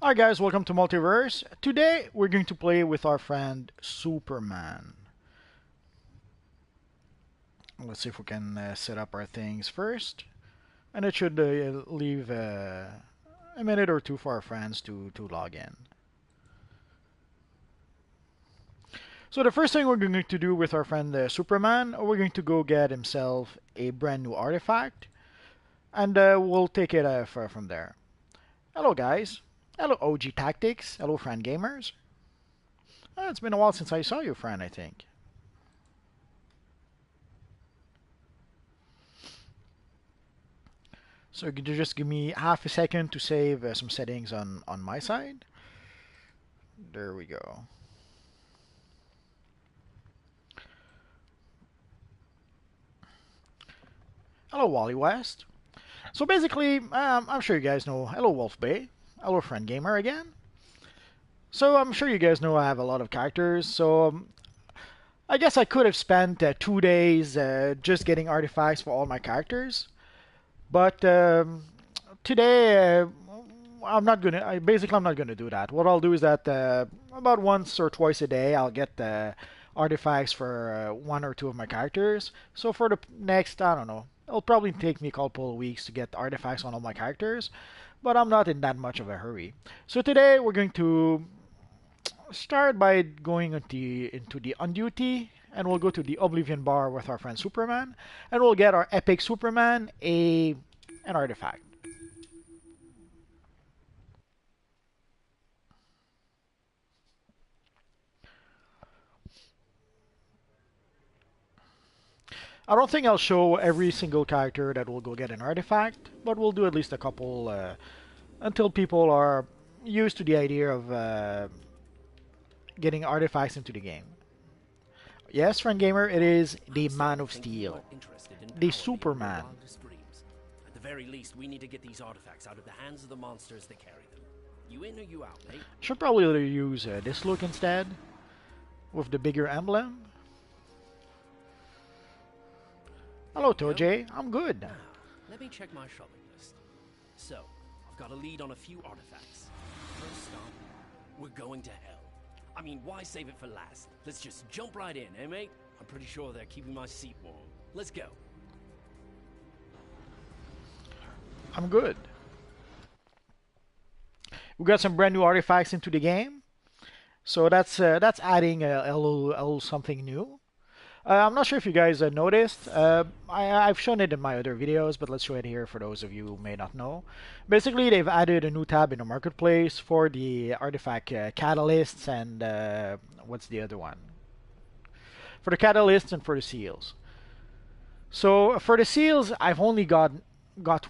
Hi guys, welcome to Multiverse. Today we're going to play with our friend Superman. Let's see if we can set up our things first. And it should leave a minute or two for our friends to log in. So the first thing we're going to do with our friend Superman, we're going to go get himself a brand new artifact. And we'll take it from there. Hello guys. Hello OG Tactics. Hello friend gamers. It's been a while since I saw you, friend, I think. So could you just give me half a second to save some settings on my side? There we go. Hello, Wally West. So basically, I'm sure you guys know. Hello, Wolf Bay. Hello, friend gamer again. So I'm sure you guys know I have a lot of characters. So I guess I could have spent 2 days just getting artifacts for all my characters. But today, I'm not gonna do that. What I'll do is that about once or twice a day, I'll get artifacts for one or two of my characters. So for the next, I don't know, it'll probably take me a couple of weeks to get artifacts on all my characters, but I'm not in that much of a hurry. So today we're going to start by going into the on duty, and we'll go to the Oblivion bar with our friend Superman, and we'll get our epic Superman an artifact. I don't think I'll show every single character that will go get an artifact, but we'll do at least a couple until people are used to the idea of getting artifacts into the game. Yes, friend gamer, it is the Man of Steel, the Superman. At the very least, we need to get these artifacts out of the hands of the monsters that carry them. You in or you out, mate? Should probably use this look instead, with the bigger emblem. Hello, Tojay. I'm good. Now, let me check my shopping list. So, I've got a lead on a few artifacts. First stop, we're going to hell. I mean, why save it for last? Let's just jump right in, eh, mate? I'm pretty sure they're keeping my seat warm. Let's go. I'm good. We got some brand new artifacts into the game, so that's adding a little something new. I'm not sure if you guys noticed. I've shown it in my other videos, but let's show it here for those of you who may not know. Basically, they've added a new tab in the marketplace for the artifact catalysts and what's the other one? For the catalysts and for the seals. So for the seals, I've only got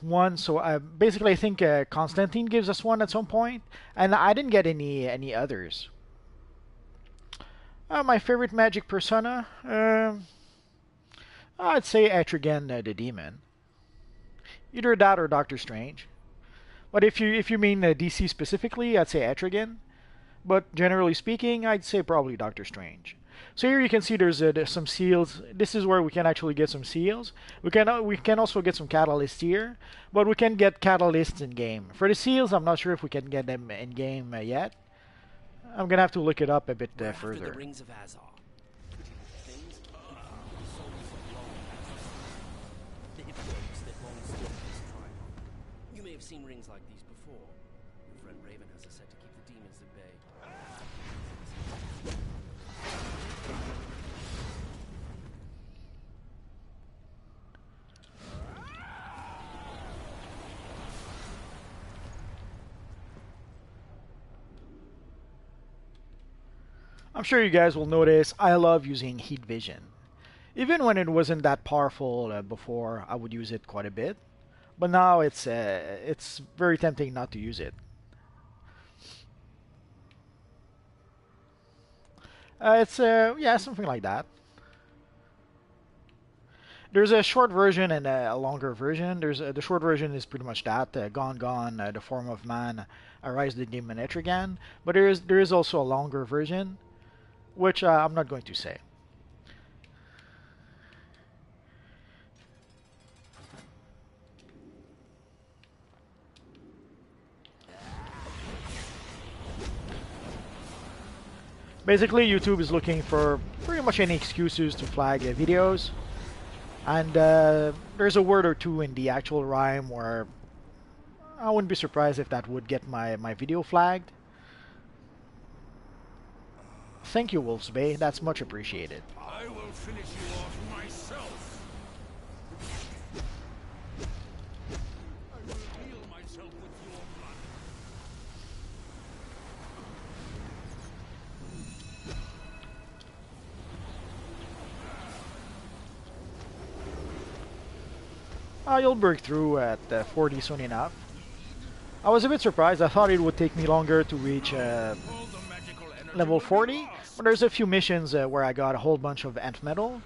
one. So basically, I think Constantine gives us one at some point, and I didn't get any others. My favorite magic persona, I'd say Etrigan the Demon. Either that or Doctor Strange. But if you mean DC specifically, I'd say Etrigan. But generally speaking, I'd say probably Doctor Strange. So here you can see there's some seals. This is where we can actually get some seals. We can also get some catalysts here, but we can get catalysts in game. For the seals, I'm not sure if we can get them in game yet. I'm gonna have to look it up a bit further. The rings of Azar. Things souls of long past. The hypnotics that long stood this trial. You may have seen rings like these before. Your friend Raven has a set to keep the demons at bay. I'm sure you guys will notice I love using heat vision. Even when it wasn't that powerful before, I would use it quite a bit. But now it's very tempting not to use it. It's yeah, something like that. There's a short version and a longer version. There's the short version is pretty much that gone gone the form of man, arise the demon Etrigan. But there is also a longer version, which I'm not going to say. Basically, YouTube is looking for pretty much any excuses to flag videos. And there's a word or two in the actual rhyme where I wouldn't be surprised if that would get my video flagged. Thank you, Wolf's Bay. That's much appreciated. I will finish you off myself. I will heal myself with your blood. You'll break through at 40 soon enough. I was a bit surprised. I thought it would take me longer to reach level 40, but there's a few missions where I got a whole bunch of Ant Metal.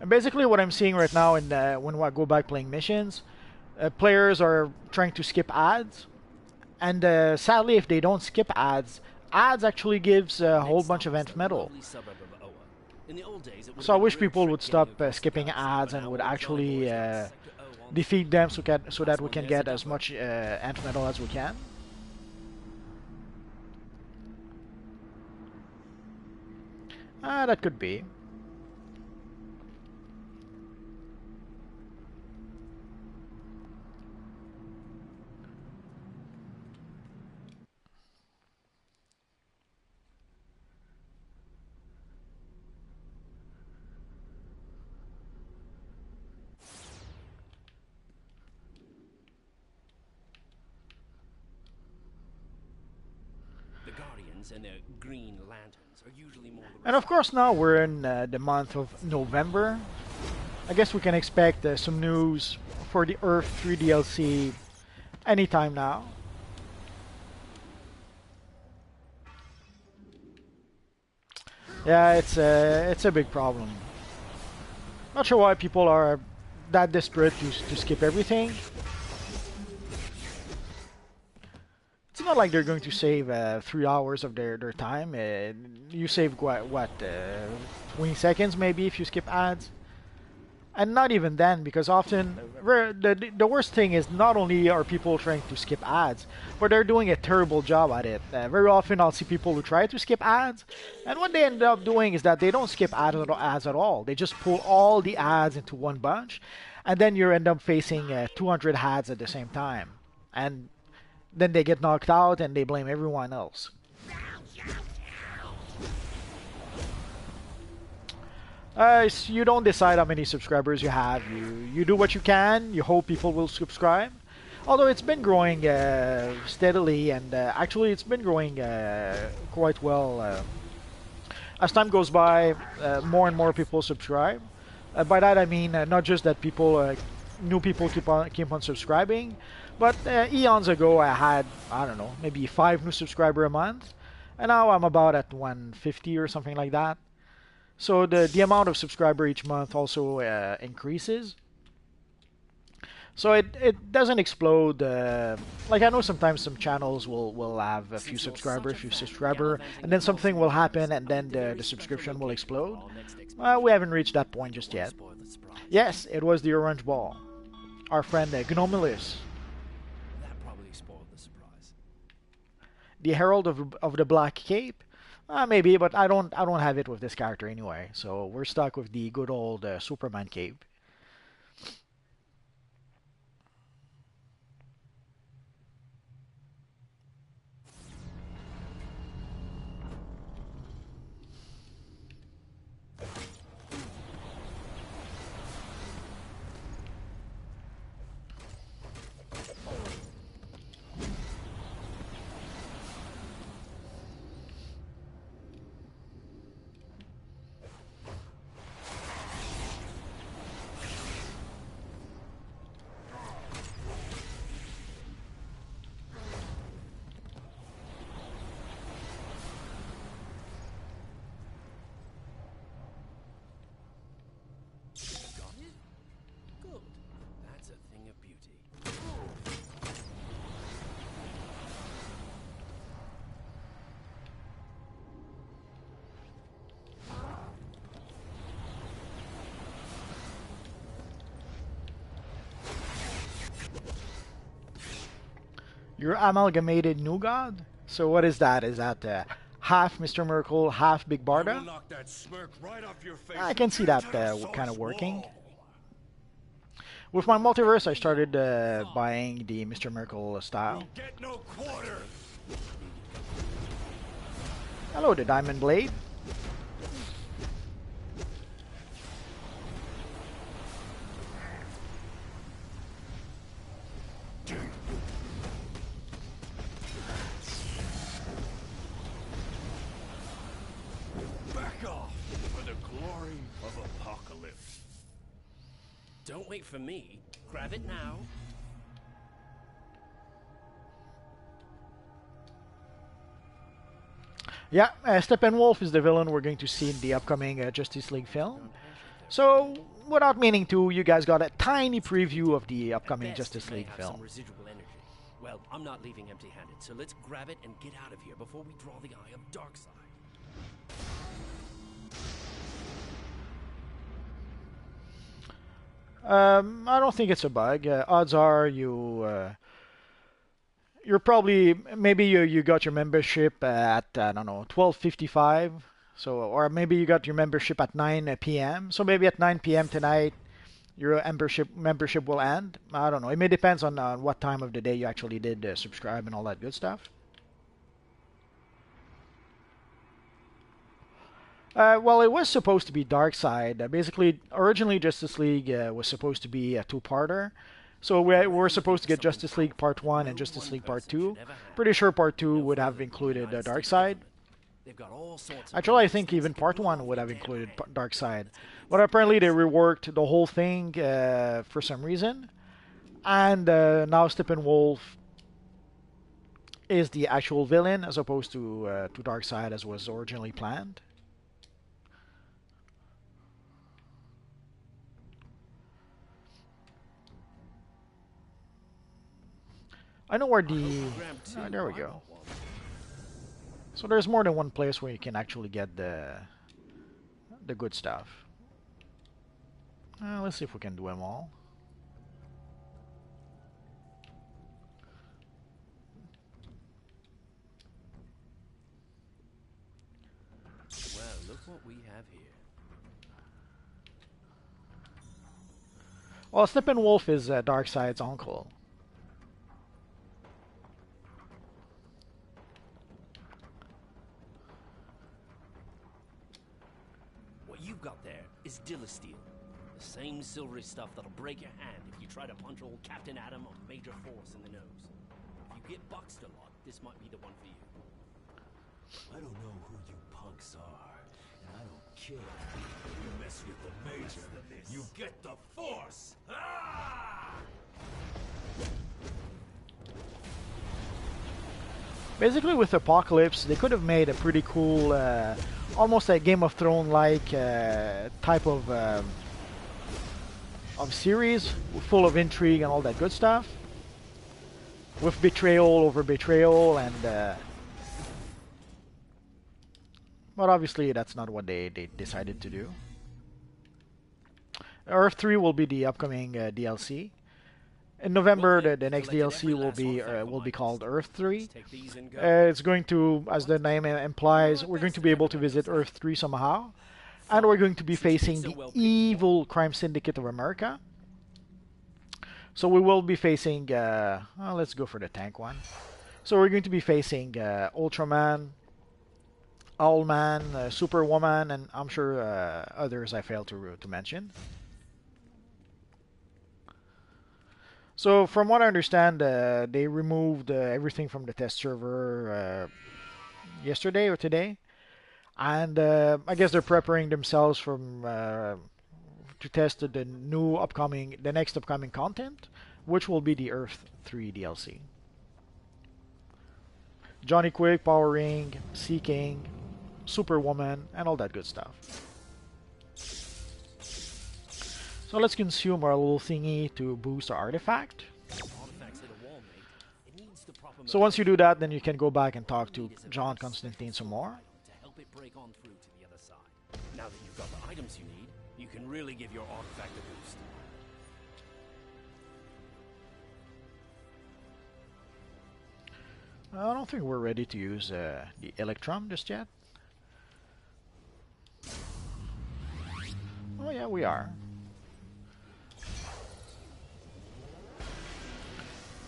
And basically what I'm seeing right now when I go back playing missions, players are trying to skip ads. And sadly, if they don't skip ads actually gives a whole bunch of Ant Metal. So I wish people would stop skipping ads and would actually defeat them so that we can get as much Ant Metal as we can. That could be. And their green lanterns are usually more. And of course now we're in the month of November. I guess we can expect some news for the Earth 3 DLC anytime now. Yeah, it's a big problem. Not sure why people are that desperate to skip everything. It's not like they're going to save 3 hours of their time. You save what 20 seconds maybe if you skip ads. And not even then, because often the worst thing is not only are people trying to skip ads, but they're doing a terrible job at it. Very often I'll see people who try to skip ads, and what they end up doing is that they don't skip ads at all. They just pull all the ads into one bunch, and then you end up facing 200 ads at the same time. And then they get knocked out and they blame everyone else. So you don't decide how many subscribers you have. You do what you can. You hope people will subscribe. Although it's been growing steadily, and actually it's been growing quite well. As time goes by, more and more people subscribe. By that I mean not just that new people keep on subscribing, but eons ago I had, I don't know, maybe 5 new subscribers a month, and now I'm about at 150 or something like that. So the amount of subscriber each month also increases. So it doesn't explode. Like I know sometimes some channels will have a few subscribers, and then something will happen, and then the subscription will explode. We haven't reached that point just yet. Yes, it was the orange ball. Our friend Gnomilus. That probably spoiled the surprise. The Herald of the Black Cape. Maybe, but I don't have it with this character anyway. So we're stuck with the good old Superman cape. Your amalgamated new god? So what is that? Is that half Mr. Miracle, half Big I will Barda? knock that smirk right off your face. I can see that kind of working. With my multiverse, I started buying the Mr. Miracle style. You'll get no quarter. Hello, the Diamond Blade. Back off for the glory of apocalypse. Don't wait for me. Grab it now. Yeah, Steppenwolf is the villain we're going to see in the upcoming Justice League film. So, without meaning to, you guys got a tiny preview of the upcoming Best Justice it may League have film. some residual energy. Well, I'm not leaving empty-handed, so let's grab it and get out of here before we draw the eye of Darkseid. I don't think it's a bug. Odds are you're probably maybe you got your membership at I don't know 12:55. So or maybe you got your membership at 9 p.m. So maybe at 9 p.m. tonight your membership will end. I don't know. It may depends on what time of the day you actually did subscribe and all that good stuff. Well, it was supposed to be Darkseid. Basically, originally Justice League was supposed to be a two-parter. So we're supposed to get Justice League Part 1 and Justice League Part 2. Pretty sure Part 2 would have included Darkseid. Actually, I think even Part 1 would have included Darkseid. But apparently they reworked the whole thing for some reason. And now Steppenwolf is the actual villain as opposed to Darkseid as was originally planned. I know where the... there we go. So there's more than one place where you can actually get the good stuff. Let's see if we can do them all. Well, look what we have here. Well, Steppenwolf is Darkseid's uncle. What you've got there is Steel. The same silvery stuff that'll break your hand if you try to punch old Captain Atom or Major Force in the nose. If you get boxed a lot, this might be the one for you. I don't know who you punks are, and I don't care. You mess with the Major, you get the Force! Ah! Basically, with Apocalypse, they could have made a pretty cool, almost a Game of Thrones-like type of series, full of intrigue and all that good stuff, with betrayal over betrayal, and but obviously that's not what they decided to do. Earth 3 will be the upcoming DLC. In November, the next DLC will be called Earth 3. It's going to, as the name implies, we're going to be able to visit Earth 3 somehow, and we're going to be facing the evil crime syndicate of America. So we will be facing. Let's go for the tank one. So we're going to be facing Ultraman, Almond, Superwoman, and I'm sure others I failed to mention. So from what I understand, they removed everything from the test server yesterday or today, and I guess they're preparing themselves from to test the next upcoming content, which will be the Earth 3 DLC. Johnny Quick, Power Ring, Sea King, Superwoman, and all that good stuff. So let's consume our little thingy to boost our artifact. So once you do that, then you can go back and talk to John Constantine some more. To help it break on through to the other side. Now that you've got the items you need, you can really give your artifact a boost. I don't think we're ready to use the Electrum just yet. Oh yeah, we are.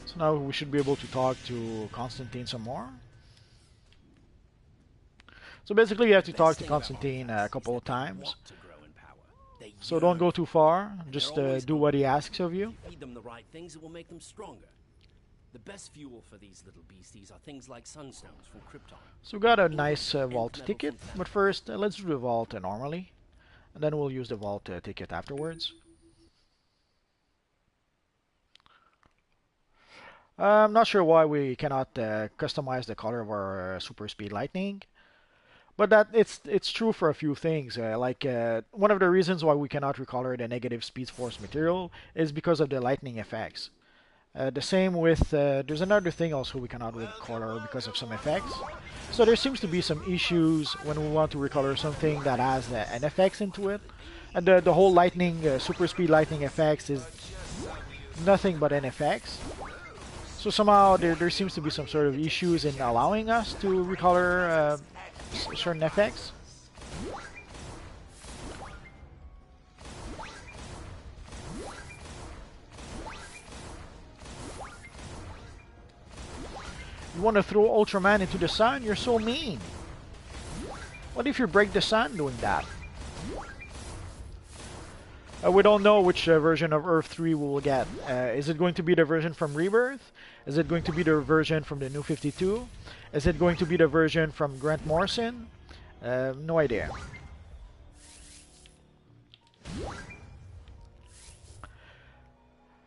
So now we should be able to talk to Constantine some more. So basically you have to talk to Constantine a couple of times. So don't go too far, just do what he asks of you. Feed them the right things, it will make them stronger. The best fuel for these little beasties are things like sunstones from Krypton. So we got a nice vault ticket, but first let's do the vault normally. And then we'll use the vault ticket afterwards. I'm not sure why we cannot customize the color of our super speed lightning. But that it's true for a few things. One of the reasons why we cannot recolor the negative speed force material is because of the lightning effects. The same with there's another thing also we cannot recolor because of some effects. So there seems to be some issues when we want to recolor something that has an effects into it, and the whole lightning super speed lightning effects is nothing but an effects. So somehow there seems to be some sort of issues in allowing us to recolor certain effects. You want to throw Ultraman into the sun? You're so mean. What if you break the sun doing that? We don't know which version of Earth 3 we will get. Is it going to be the version from Rebirth? Is it going to be the version from the New 52? Is it going to be the version from Grant Morrison? No idea.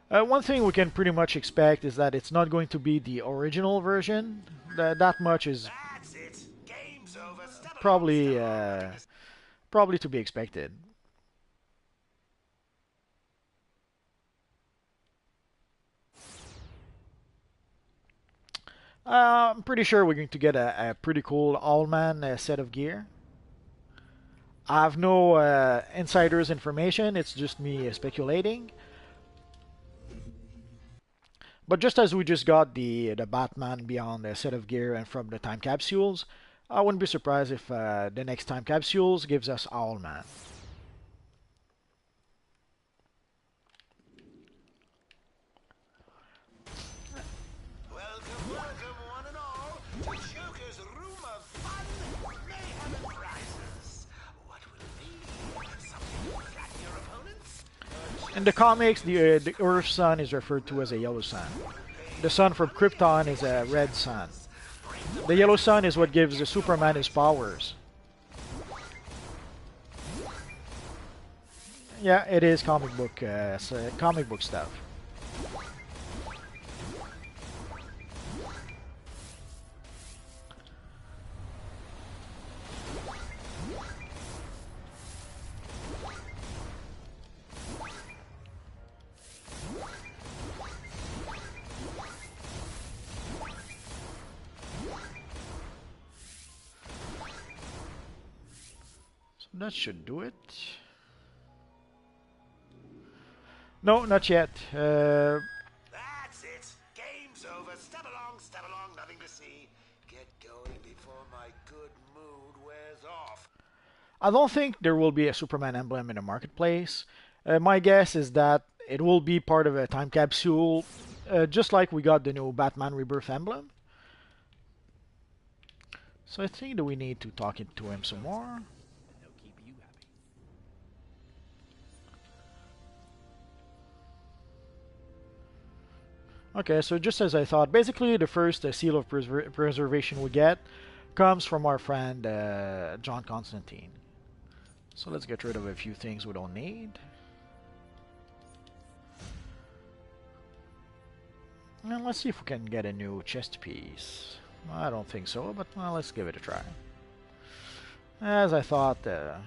One thing we can pretty much expect is that it's not going to be the original version. That much is probably probably to be expected. I'm pretty sure we're going to get a pretty cool Almond set of gear. I have no insider's information, it's just me speculating. But just as we just got the Batman Beyond set of gear and from the time capsules, I wouldn't be surprised if the next time capsules gives us Owlman. Welcome, welcome, one and all, to Joker's Room of Fun, Mayhem and Prizes. What will it be? Something to flatten your opponents? In the comics, the Earth Sun is referred to as a yellow sun. The sun from Krypton is a red sun. The yellow sun is what gives the Superman his powers. Yeah, it is comic book stuff. That should do it. No, not yet. That's it. Game's over. Step along, nothing to see. Get going before my good mood wears off. I don't think there will be a Superman emblem in the marketplace. My guess is that it will be part of a time capsule, just like we got the new Batman Rebirth emblem. So I think that we need to talk to him some more. Okay, so just as I thought, basically the first seal of preservation we get comes from our friend John Constantine. So let's get rid of a few things we don't need. And let's see if we can get a new chest piece. I don't think so, but well, let's give it a try. As I thought, well,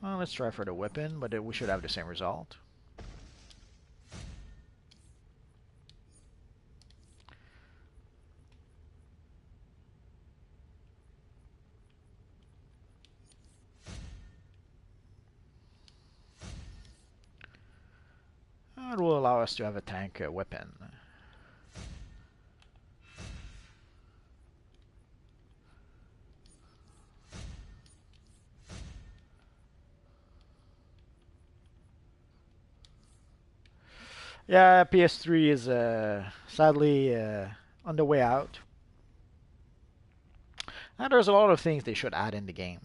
let's try for the weapon, but we should have the same result. It will allow us to have a tank weapon. Yeah, PS3 is sadly on the way out. And there's a lot of things they should add in the game.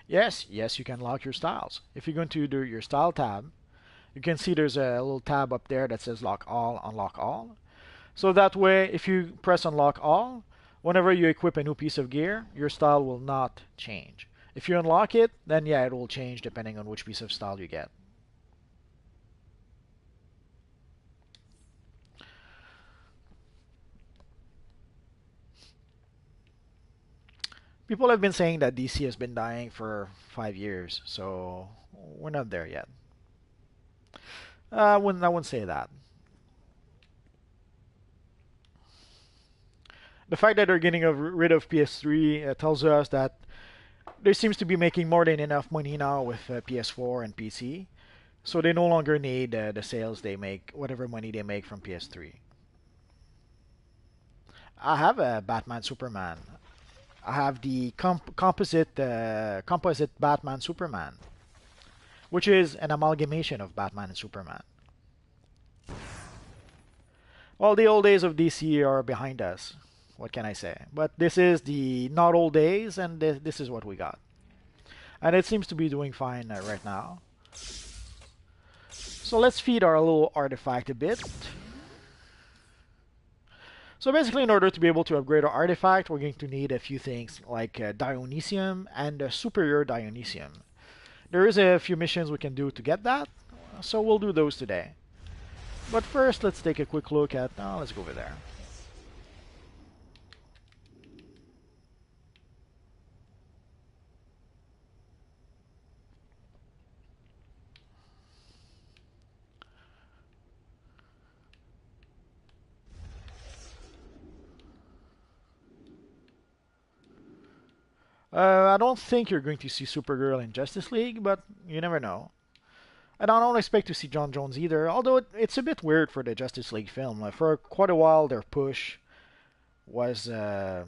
Yes, you can lock your styles. If you're going to do your style tab, you can see there's a little tab up there that says lock all, unlock all. So that way, if you press unlock all, whenever you equip a new piece of gear, your style will not change. If you unlock it, then yeah, it will change depending on which piece of style you get. People have been saying that DC has been dying for 5 years, so we're not there yet. I wouldn't say that. The fact that they're getting rid of PS3 tells us that they seems to be making more than enough money now with PS4 and PC, so they no longer need the sales they make, whatever money they make from PS3. I have a Batman Superman. I have the composite Batman Superman, which is an amalgamation of Batman and Superman. Well, the old days of DC are behind us. What can I say? But this is the not old days, and this is what we got. And it seems to be doing fine right now. So let's feed our little artifact a bit. So basically, in order to be able to upgrade our artifact, we're going to need a few things like Dionysium and Superior Dionysium. There is a few missions we can do to get that, so we'll do those today. But first, let's take a quick look at... let's go over there. I don't think you're going to see Supergirl in Justice League, but you never know. And I don't expect to see John Jones either, although it's a bit weird for the Justice League film. For quite a while, was their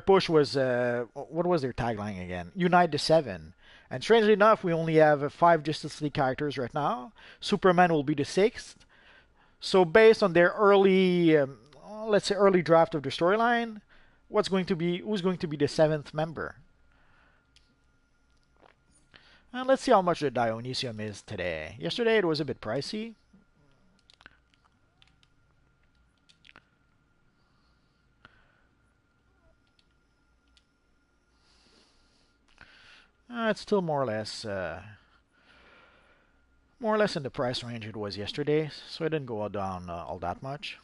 push was what was their tagline again? Unite the Seven. And strangely enough, we only have 5 Justice League characters right now. Superman will be the 6th. So based on their early, let's say early draft of the storyline, who's going to be the 7th member? And let's see how much the Dionysium is today. Yesterday it was a bit pricey. It's still more or less in the price range it was yesterday, so it didn't go down all that much.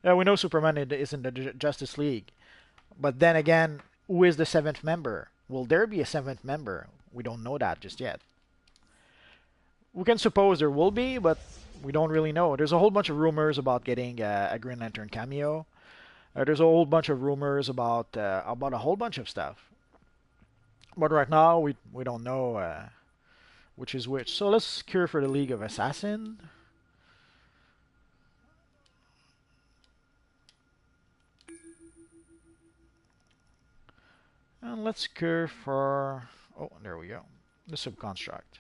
Yeah, we know Superman is in the Justice League, but then again, who is the 7th member? Will there be a 7th member? We don't know that just yet. We can suppose there will be, but we don't really know. There's a whole bunch of rumors about getting a Green Lantern cameo. There's a whole bunch of rumors about a whole bunch of stuff. But right now, we don't know which is which. So let's cure for the League of Assassin. And let's cure for... Oh, there we go. The Subconstruct.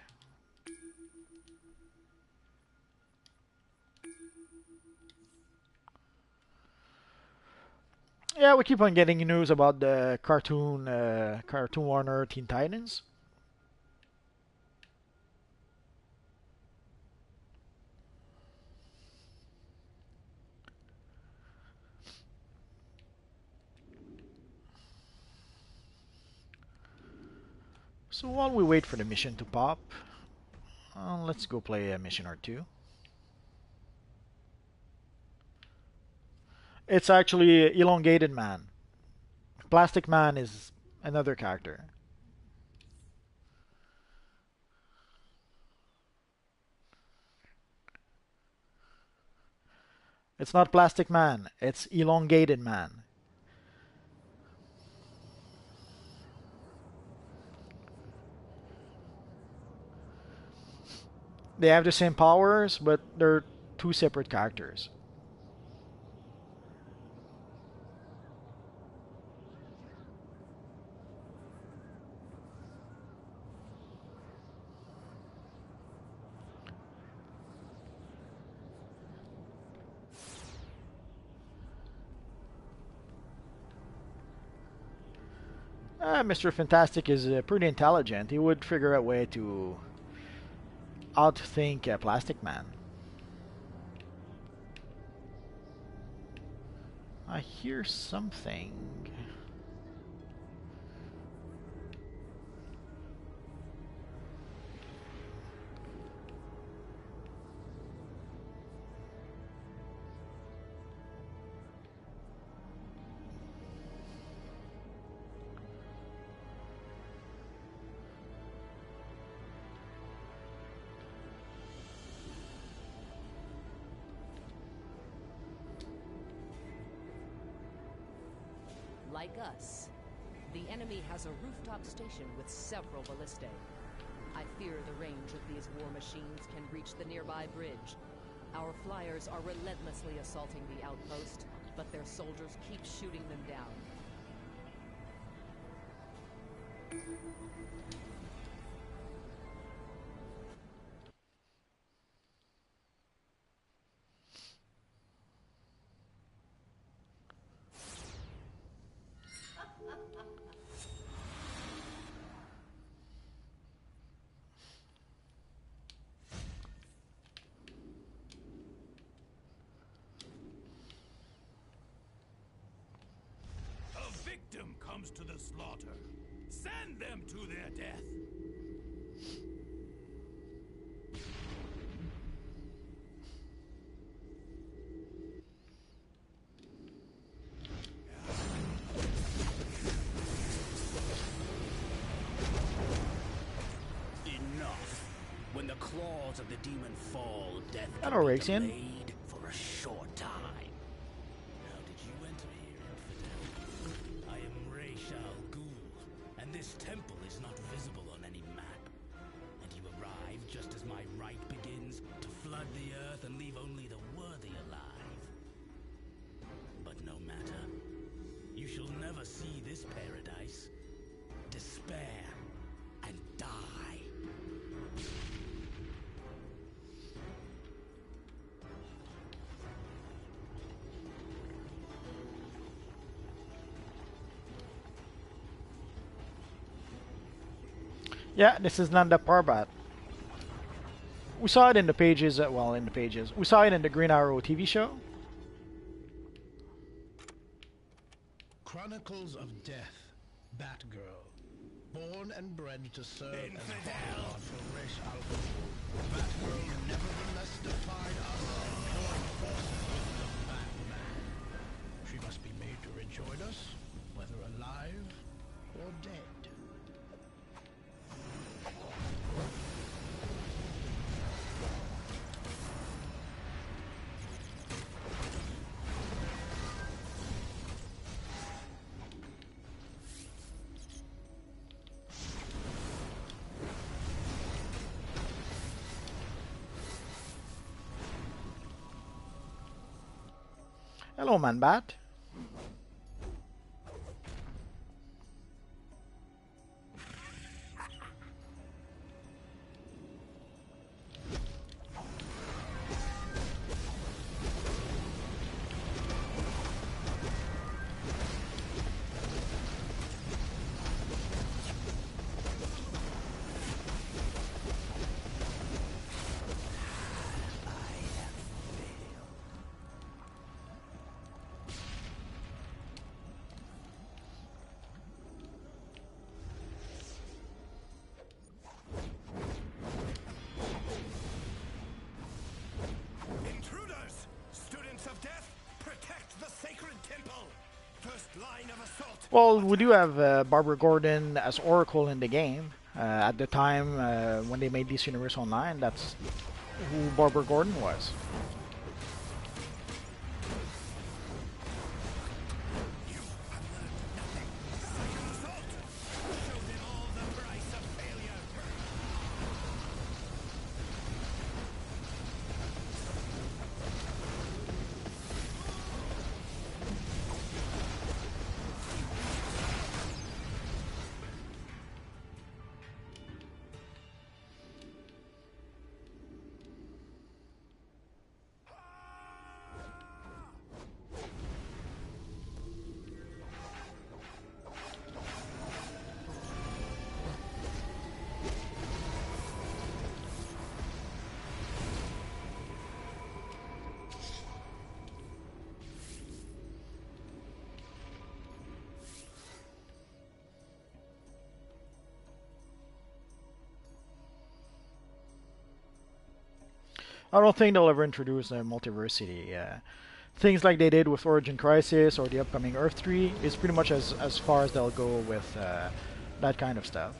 Yeah, we keep on getting news about the Cartoon Warner Teen Titans. So while we wait for the mission to pop, let's go play a mission or two. It's actually Elongated Man. Plastic Man is another character. It's not Plastic Man, it's Elongated Man. They have the same powers, but they're two separate characters. Mr. Fantastic is pretty intelligent. He would figure out a way to outthink Plastic Man. I hear something. Like us, the enemy has a rooftop station with several ballistae. I fear the range of these war machines can reach the nearby bridge. Our flyers are relentlessly assaulting the outpost, but their soldiers keep shooting them down. Victim comes to the slaughter. Send them to their death. Enough. When the claws of the demon fall, death Hello, can be Raxian. delayed for a short time. How did you enter here, infidel? I am Ra's al Ghul, and this temple is not visible on any map. And you arrive just as my rite begins to flood the earth and leave only the worthy alive. But no matter. You shall never see this paradise. Despair and die. Yeah, this is Nanda Parbat. We saw it in the pages, we saw it in the Green Arrow TV show. Chronicles of Death, Batgirl. Born and bred to serve as bodyguard for Ra's al Ghul, Batgirl nevertheless defied us and joined forces with the Batman. She must be made to rejoin us, whether alive or dead. Hello, Man Bat. Intruders! Students of death, protect the sacred temple! First line of assault! Well, we do have Barbara Gordon as Oracle in the game. At the time when they made this universe online, that's who Barbara Gordon was. Second assault! Show them all the price of failure! I don't think they'll ever introduce a multiversity. Things like they did with Origin Crisis or the upcoming Earth 3 is pretty much as far as they'll go with that kind of stuff.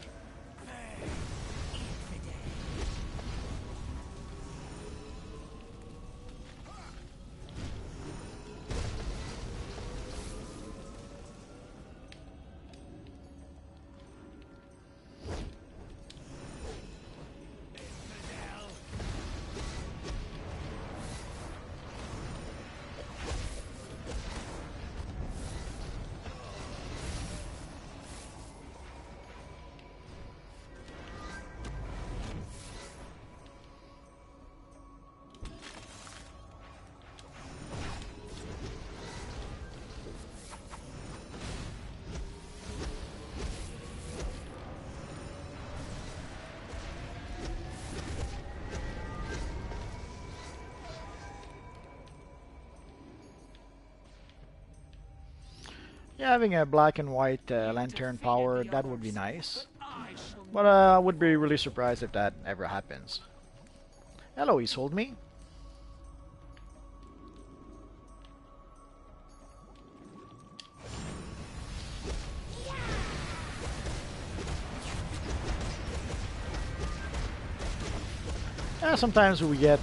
Yeah, having a black and white lantern power, that would be nice. But I would be really surprised if that ever happens. Hello, he sold me. Yeah, sometimes we get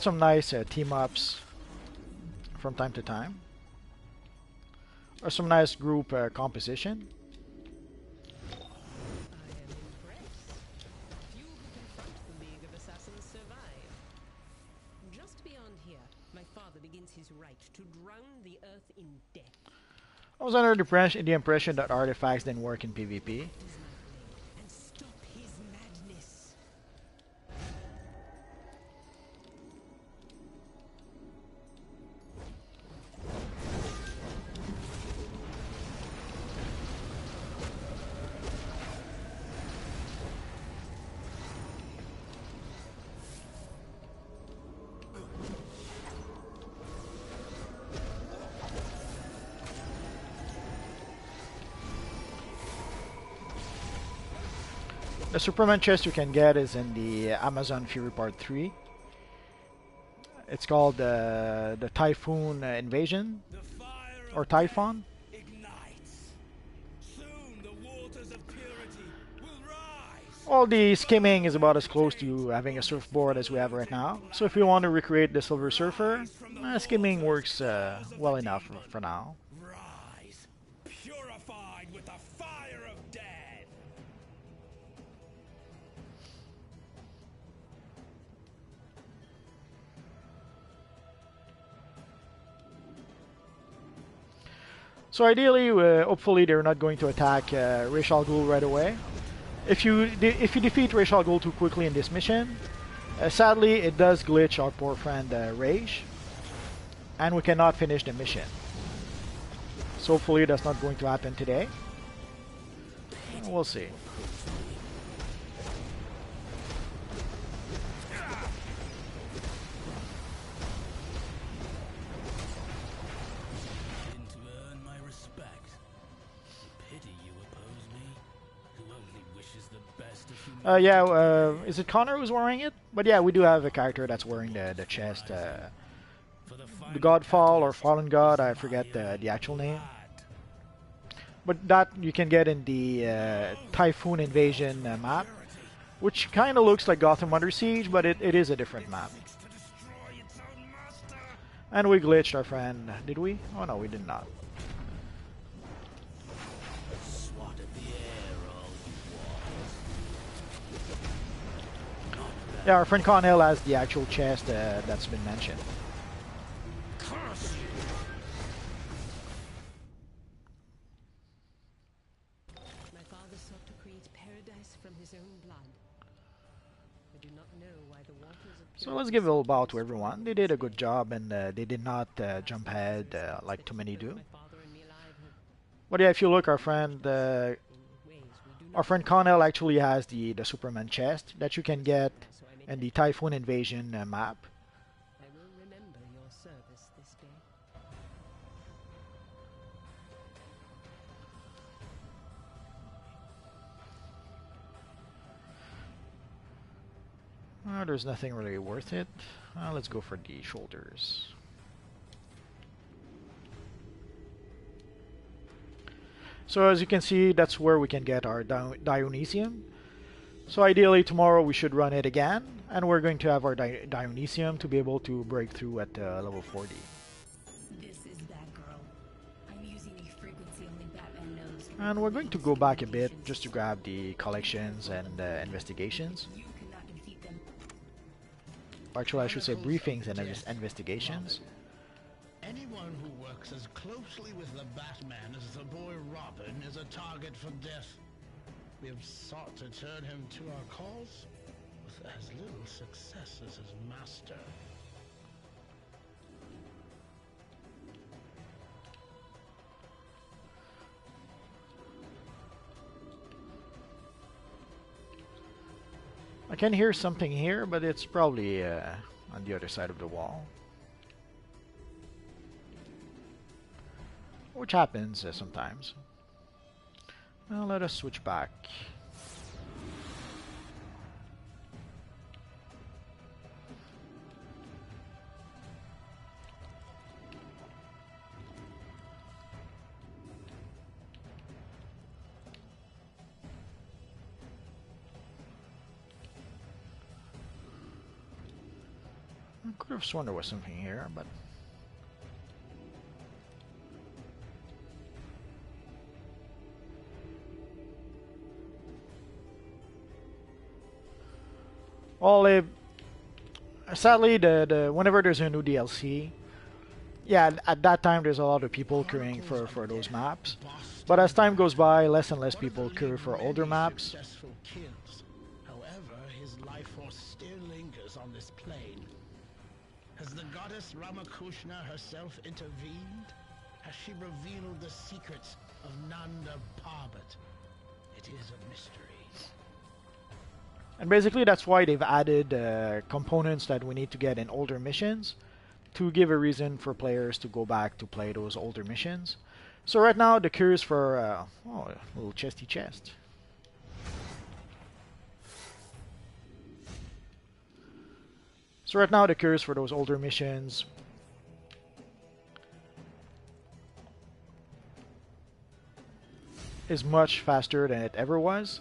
some nice team ups from time to time, or some nice group composition. I am impressed. Few who confront the League of Assassins survive. Just beyond here, my father begins his right to drown the earth in death. I was under the impression that artifacts didn't work in PvP. And stop his madness. The Superman chest you can get is in the Amazon Fury Part 3. It's called the Typhon Invasion, The fire or of Typhon. death ignites. Soon the waters of purity will rise. All the skimming is about as close to having a surfboard as we have right now. So if you want to recreate the Silver Surfer, skimming works well enough for now. Rise, purified with the fire of death. So ideally, hopefully they're not going to attack Ra's al Ghul right away. If you defeat Ra's al Ghul too quickly in this mission, sadly it does glitch our poor friend Rage, and we cannot finish the mission. So hopefully that's not going to happen today. We'll see. To earn my respect. Pity you oppose me, who only wishes the best of humanity. Yeah, is it Connor who's wearing it? But yeah, we do have a character that's wearing the chest. The Godfall or Fallen God, I forget the actual name. But that you can get in the Typhon Invasion map, which kind of looks like Gotham Under Siege, but it is a different map. To destroy its own master. And we glitched our friend, did we? Oh no, we did not. Swatted the air all you want. Yeah, our friend Connell has the actual chest that's been mentioned. Curse you. My father sought to create paradise from his own blood. I do not know why the waters of So let's give a little bow to everyone. They did a good job, and they did not jump ahead like too many do. my father and me alive have But yeah, if you look, our friend ways we do not Connell actually has the Superman chest that you can get in the Typhon Invasion map. I will remember your service this day. There's nothing really worth it. Let's go for the shoulders. So as you can see, that's where we can get our Dionysium. So ideally tomorrow we should run it again, and we're going to have our Dionysium to be able to break through at level 40. This is Batgirl. I'm using a frequency only Batman knows. And we're going to go back a bit just to grab the collections and investigations. You cannot defeat them. Actually, I should say briefings and investigations. Anyone who works as closely with the Batman as the boy Robin is a target for death. We have sought to turn him to our cause with as little success as his master. I can hear something here, but it's probably on the other side of the wall. Which happens sometimes. Well, let us switch back. I could have sworn there was something here, but well, sadly, whenever there's a new DLC, yeah, at that time there's a lot of people queuing for those maps. But as time goes by, less and less people queue for older maps. However, his life force still lingers on this plane. Has the goddess Ramakrishna herself intervened? Has she revealed the secrets of Nanda Parbat? It is a mystery. And basically that's why they've added components that we need to get in older missions to give a reason for players to go back to play those older missions. So right now the queue is for oh, a little chesty chest. So right now the queue is for those older missions. Is much faster than it ever was.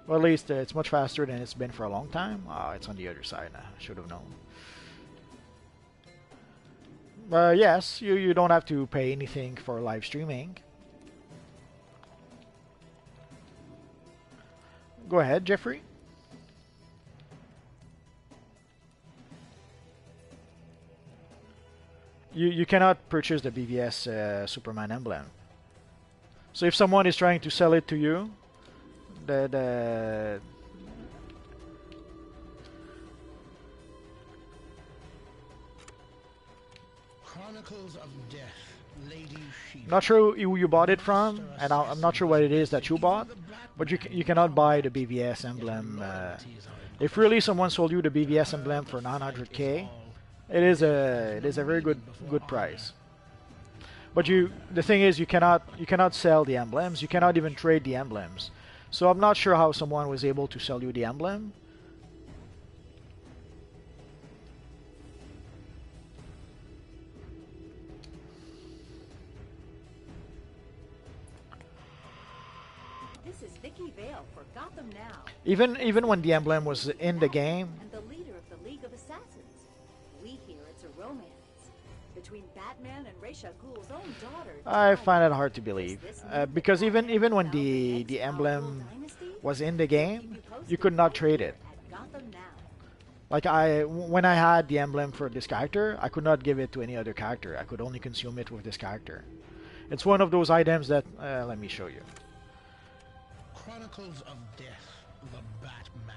Well, at least it's much faster than it's been for a long time. It's on the other side. I should have known. Yes, you don't have to pay anything for live streaming. Go ahead, Jeffrey. You cannot purchase the BVS Superman emblem. So if someone is trying to sell it to you, the Chronicles of Death, Lady Shiva. not sure who you bought it from, and I'm not sure what it is that you bought, but you cannot buy the BVS emblem. If really someone sold you the BVS emblem for 900k, it is a very good price. But the thing is, you cannot sell the emblems. You cannot even trade the emblems. So I'm not sure how someone was able to sell you the emblem. This is Vicky Vale for Gotham Now. Even when the emblem was in the game, And the leader of the League of Assassins. We hear it's a romance between Batman and Ra's al Ghul's own daughter. I find it hard to believe. Because even when the emblem was in the game, you could not trade it. At Gotham Now. Like when I had the emblem for this character, I could not give it to any other character. I could only consume it with this character. It's one of those items that let me show you. Chronicles of Death, the Batman.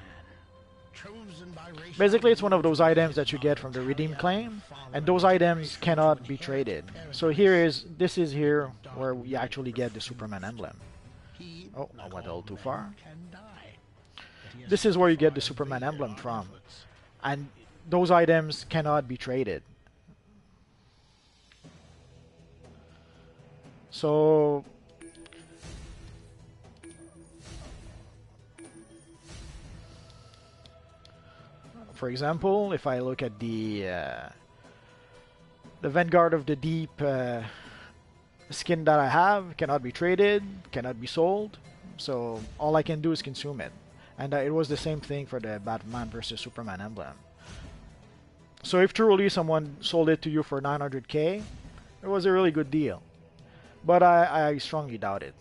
Chosen by Ra's Basically, al it's one of those items that you get from the redeem claim, and those items cannot be traded. So this is here where we actually get the Superman emblem. He, Oh, I like went a all little too men, far. can die. But he has This is where you get the survived Superman their emblem from, efforts. and those items cannot be traded. So For example, if I look at the Vanguard of the Deep skin that I have, cannot be traded, cannot be sold, so all I can do is consume it. And it was the same thing for the Batman versus Superman emblem. So if truly someone sold it to you for 900k, it was a really good deal. But I strongly doubt it.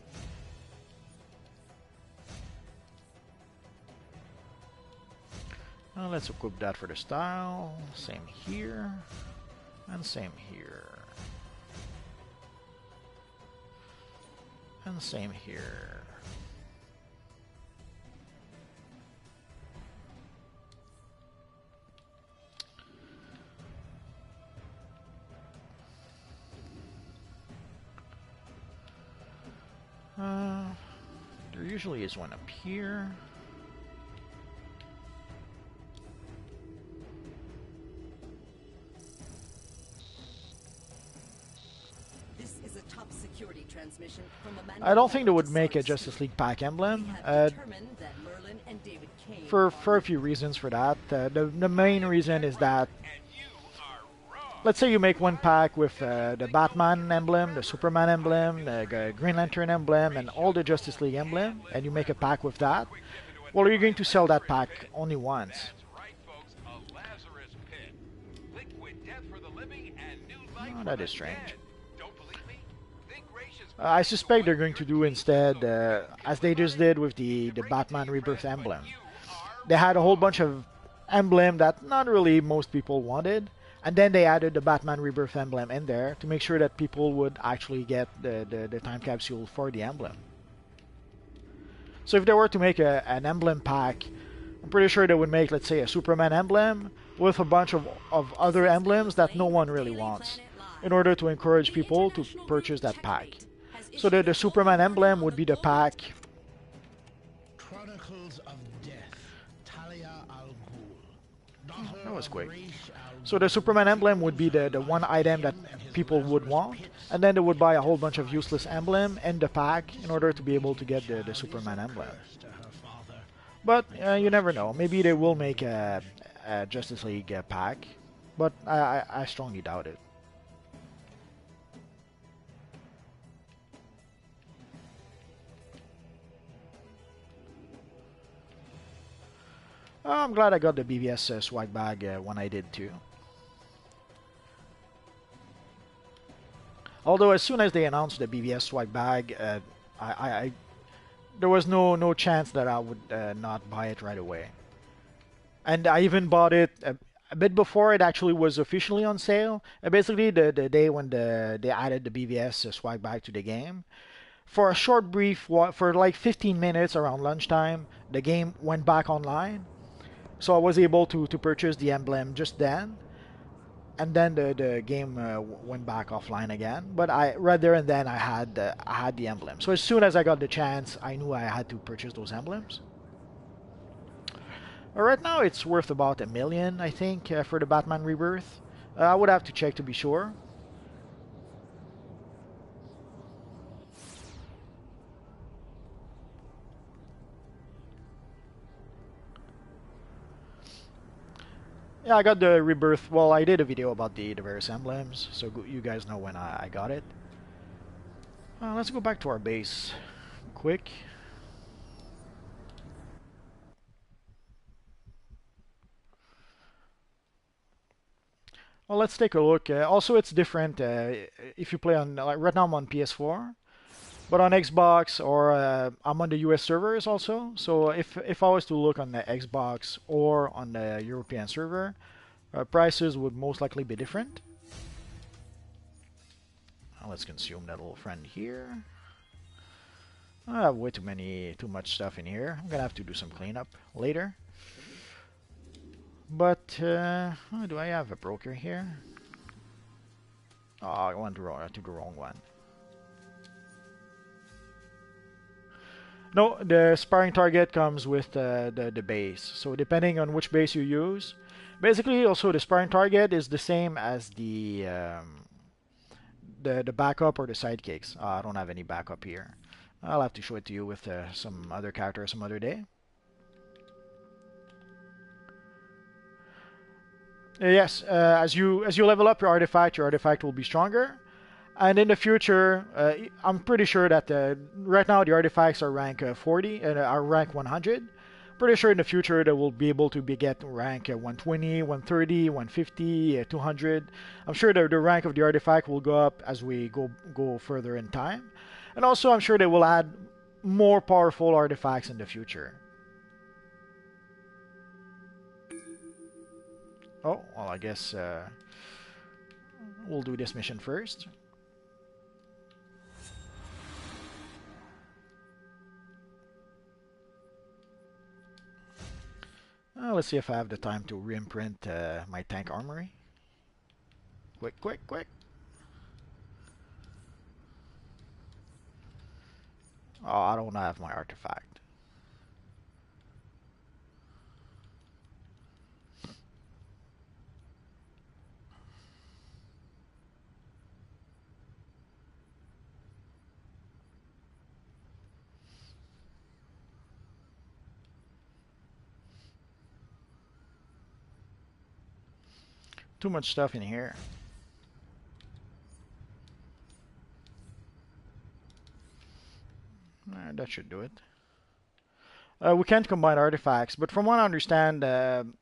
Let's equip that for the style. Same here. And same here. And same here. There usually is one up here. This is a top security transmission from a I don't think they would make a Justice League pack emblem. For a few reasons for that. The main reason is that, let's say you make one pack with the Batman emblem, the Superman emblem, the Green Lantern emblem, and all the Justice League emblem, and you make a pack with that. Well, you're going to sell that pack only once. Oh, that is strange. I suspect they're going to do instead, as they just did with the Batman Rebirth emblem. They had a whole bunch of emblem that not really most people wanted, and then they added the Batman Rebirth emblem in there to make sure that people would actually get the time capsule for the emblem. So if they were to make an emblem pack, I'm pretty sure they would make, let's say, a Superman emblem with a bunch of other emblems that no one really wants, in order to encourage people to purchase that pack. So the Superman emblem would be the pack. Chronicles of Death, Talia al Ghul. That was quick. So the Superman emblem would be the one item that people would want, and then they would buy a whole bunch of useless emblem in the pack in order to be able to get the Superman emblem. But you never know. Maybe they will make a Justice League pack, but I strongly doubt it. I'm glad I got the BVS swag bag when I did too. Although as soon as they announced the BVS swag bag, there was no chance that I would not buy it right away. And I even bought it a bit before it actually was officially on sale. Basically the day when they added the BVS swag bag to the game. For a short brief, for like 15 minutes around lunchtime, the game went back online. So I was able to purchase the emblem just then, and then the game went back offline again. But right there and then I had the emblem. So as soon as I got the chance, I knew I had to purchase those emblems. Right now it's worth about $1 million, I think, for the Batman Rebirth. I would have to check to be sure. Yeah, I got the Rebirth. Well, I did a video about the various emblems, so you guys know when I got it. Let's go back to our base quick. Well, let's take a look. Also, it's different if you play on, like right now I'm on PS4, but on Xbox or I'm on the US servers also. So if I was to look on the Xbox or on the European server, prices would most likely be different. Let's consume that little friend here. I have way too much stuff in here. I'm gonna have to do some cleanup later. But do I have a broker here? Oh, I went to the wrong one. No, the sparring target comes with the base. So depending on which base you use, basically also the sparring target is the same as the backup or the sidekicks. I don't have any backup here. I'll have to show it to you with some other character some other day. Yes, as you level up your artifact will be stronger. And in the future, I'm pretty sure that right now the artifacts are rank 40 and are rank 100. Pretty sure in the future they will be able to get rank 120, 130, 150, 200. I'm sure the rank of the artifact will go up as we go further in time. And also I'm sure they will add more powerful artifacts in the future. Oh, well, I guess we'll do this mission first. Let's see if I have the time to reimprint my tank armory. Quick, quick, quick. Oh, I don't have my artifact. Too much stuff in here. That should do it. We can't combine artifacts, but from what I understand,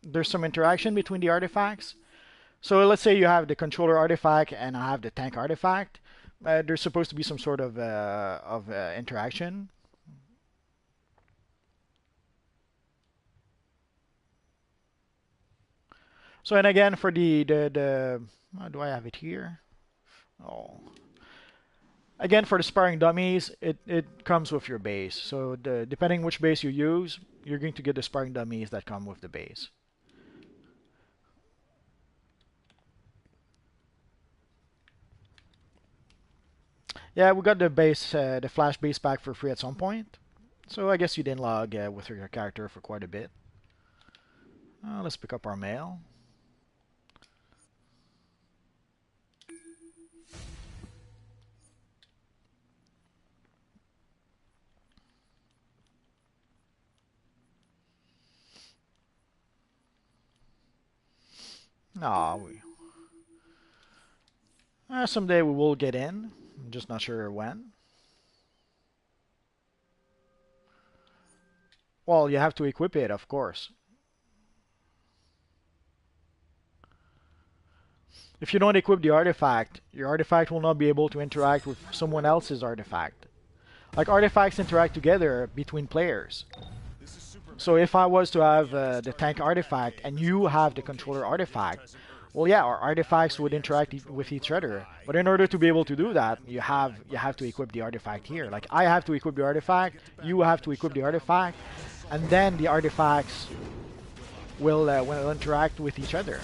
there's some interaction between the artifacts. So let's say you have the controller artifact and I have the tank artifact. There's supposed to be some sort of interaction. So and again for the do I have it here? Oh. Again, for the sparring dummies, it comes with your base. So depending which base you use, you're going to get the sparring dummies that come with the base. Yeah, we got the base, the flash base pack for free at some point. So I guess you didn't log with your character for quite a bit. Let's pick up our mail. No, someday we will get in. I'm just not sure when. Well, you have to equip it, of course. If you don't equip the artifact, your artifact will not be able to interact with someone else's artifact. Like, artifacts interact together between players. So if I was to have the tank artifact and you have the controller artifact, well, yeah, our artifacts would interact with each other. But in order to be able to do that, you have to equip the artifact here. Like, I have to equip the artifact, you have to equip the artifact, and then the artifacts will interact with each other.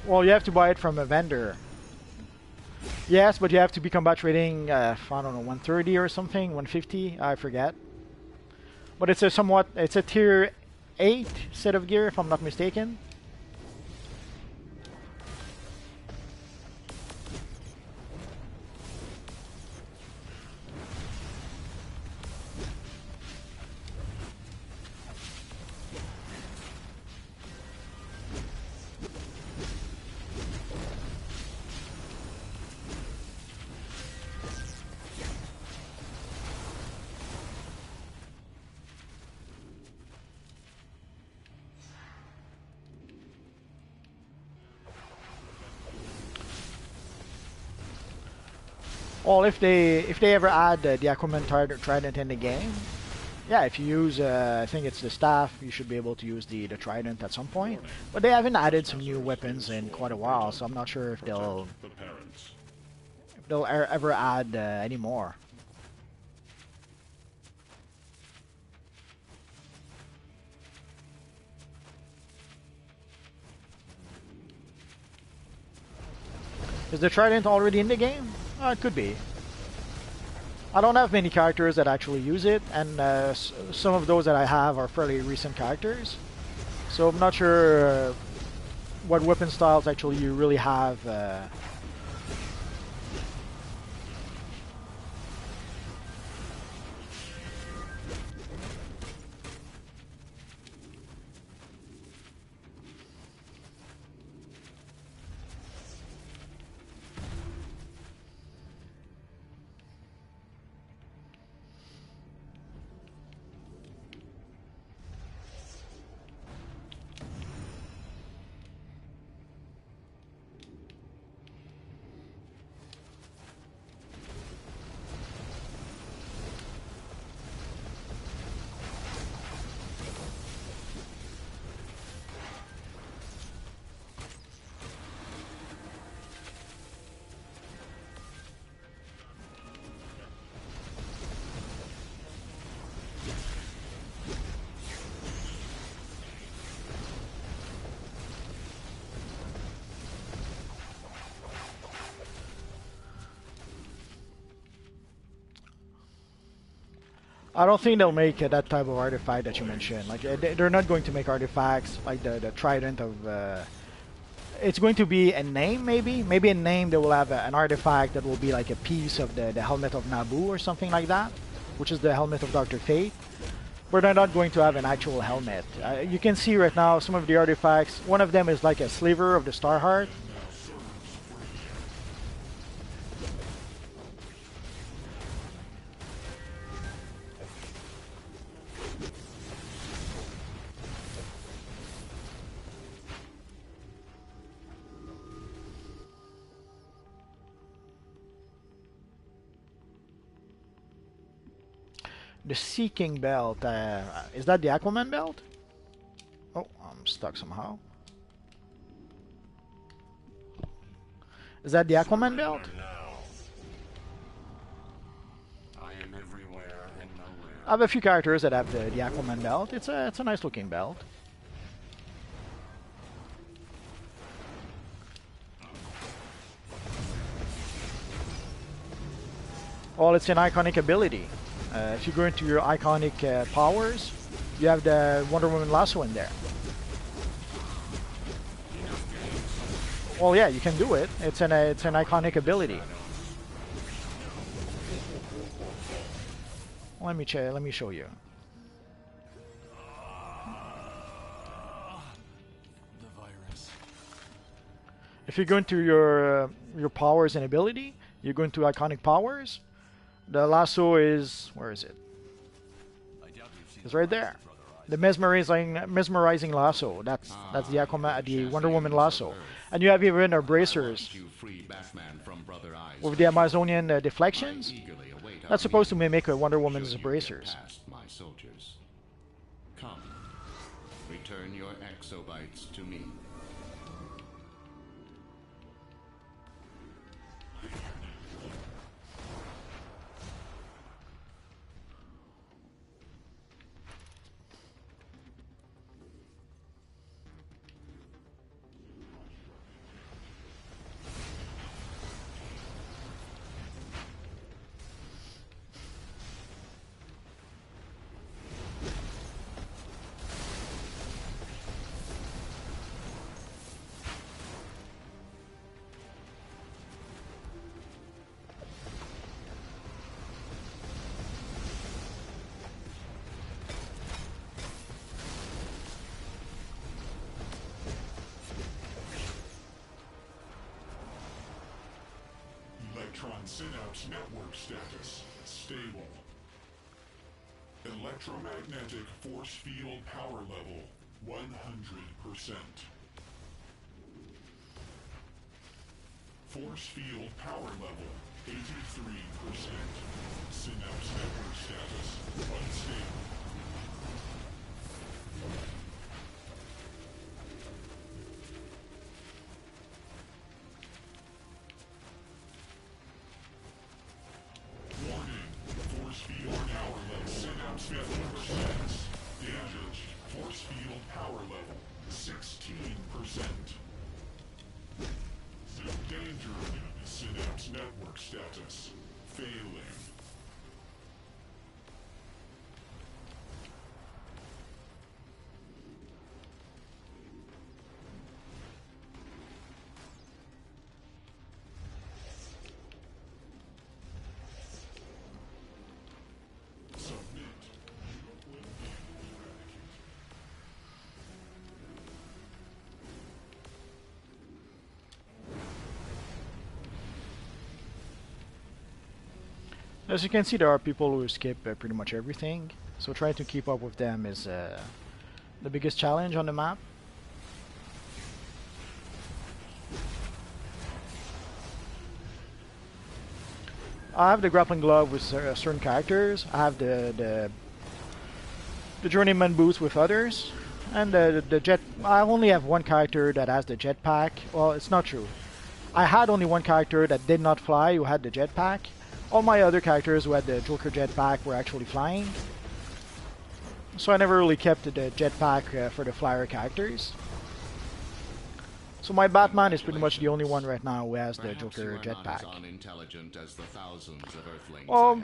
Well, you have to buy it from a vendor. Yes, but you have to be combat rating, I don't know, 130 or something, 150, I forget. But it's a tier 8 set of gear, if I'm not mistaken. Well, if they ever add the Aquaman Trident in the game, yeah, if you use, I think it's the staff, you should be able to use the trident at some point. But they haven't added some new weapons in quite a while, so I'm not sure if they'll ever add any more. Is the trident already in the game? It could be. I don't have many characters that actually use it, and some of those that I have are fairly recent characters. So I'm not sure what weapon styles actually you really have. I don't think they'll make that type of artifact that you mentioned. Like they're not going to make artifacts like the trident of. It's going to be a name, maybe a name that will have an artifact that will be like a piece of the helmet of Naboo or something like that, which is the helmet of Dr. Fate. But they're not going to have an actual helmet. You can see right now some of the artifacts. One of them is like a sliver of the Starheart. The Seeking Belt, is that the Aquaman belt? Oh, I'm stuck somehow. Is that the Aquaman belt? I am everywhere and nowhere. I have a few characters that have the Aquaman belt. It's a nice looking belt. Well, it's an iconic ability. If you go into your iconic powers, you have the Wonder Woman lasso in there. Well, yeah, you can do it. It's an iconic ability. Let me show you. The virus. If you go into your powers and ability, you go into iconic powers. The lasso is, where is it? It's right there. The mesmerizing lasso. That's the Aquaman, the Wonder Woman lasso. And you have even her bracers with the Amazonian deflections. That's supposed to mimic a Wonder Woman's bracers. Come, return your exobytes to me. Electron synapse network status stable. Electromagnetic force field power level 100%. Force field power level 83%. Synapse network status unstable. Force field power level. Synapse network status. Damage. Force field power level. 16%. Danger. Synapse network status. Failing. As you can see, there are people who skip pretty much everything, so trying to keep up with them is the biggest challenge on the map. I have the grappling glove with certain characters. I have the journeyman boots with others, and the jet. I only have one character that has the jetpack. Well, it's not true. I had only one character that did not fly who had the jetpack. All my other characters who had the Joker jetpack were actually flying. So I never really kept the jetpack for the flyer characters. So my Batman is pretty much the only one right now who has the Joker jetpack. Well,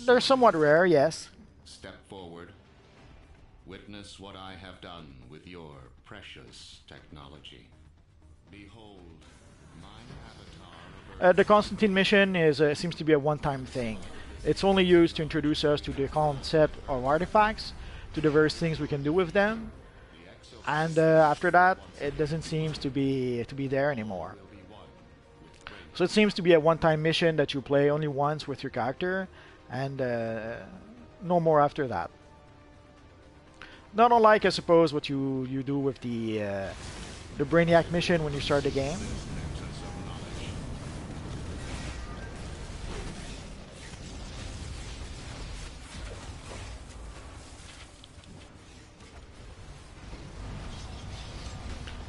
they're somewhat rare, yes. Step forward. Witness what I have done with your precious technology. Behold, my avatar. The Constantine mission is seems to be a one-time thing. It's only used to introduce us to the concept of artifacts, to the various things we can do with them, and after that, it doesn't seem to be there anymore. So it seems to be a one-time mission that you play only once with your character, and no more after that. Not unlike, I suppose, what you do with the Brainiac mission when you start the game.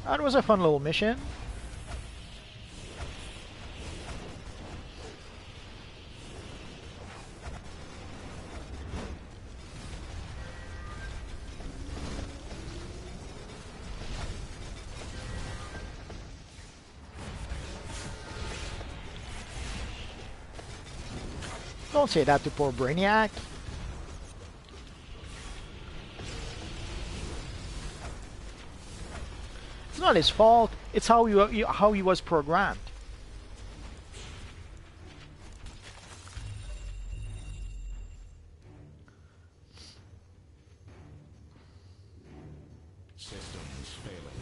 That was a fun little mission. Don't say that to poor Brainiac. It's not his fault. It's how he was programmed. Systems failing.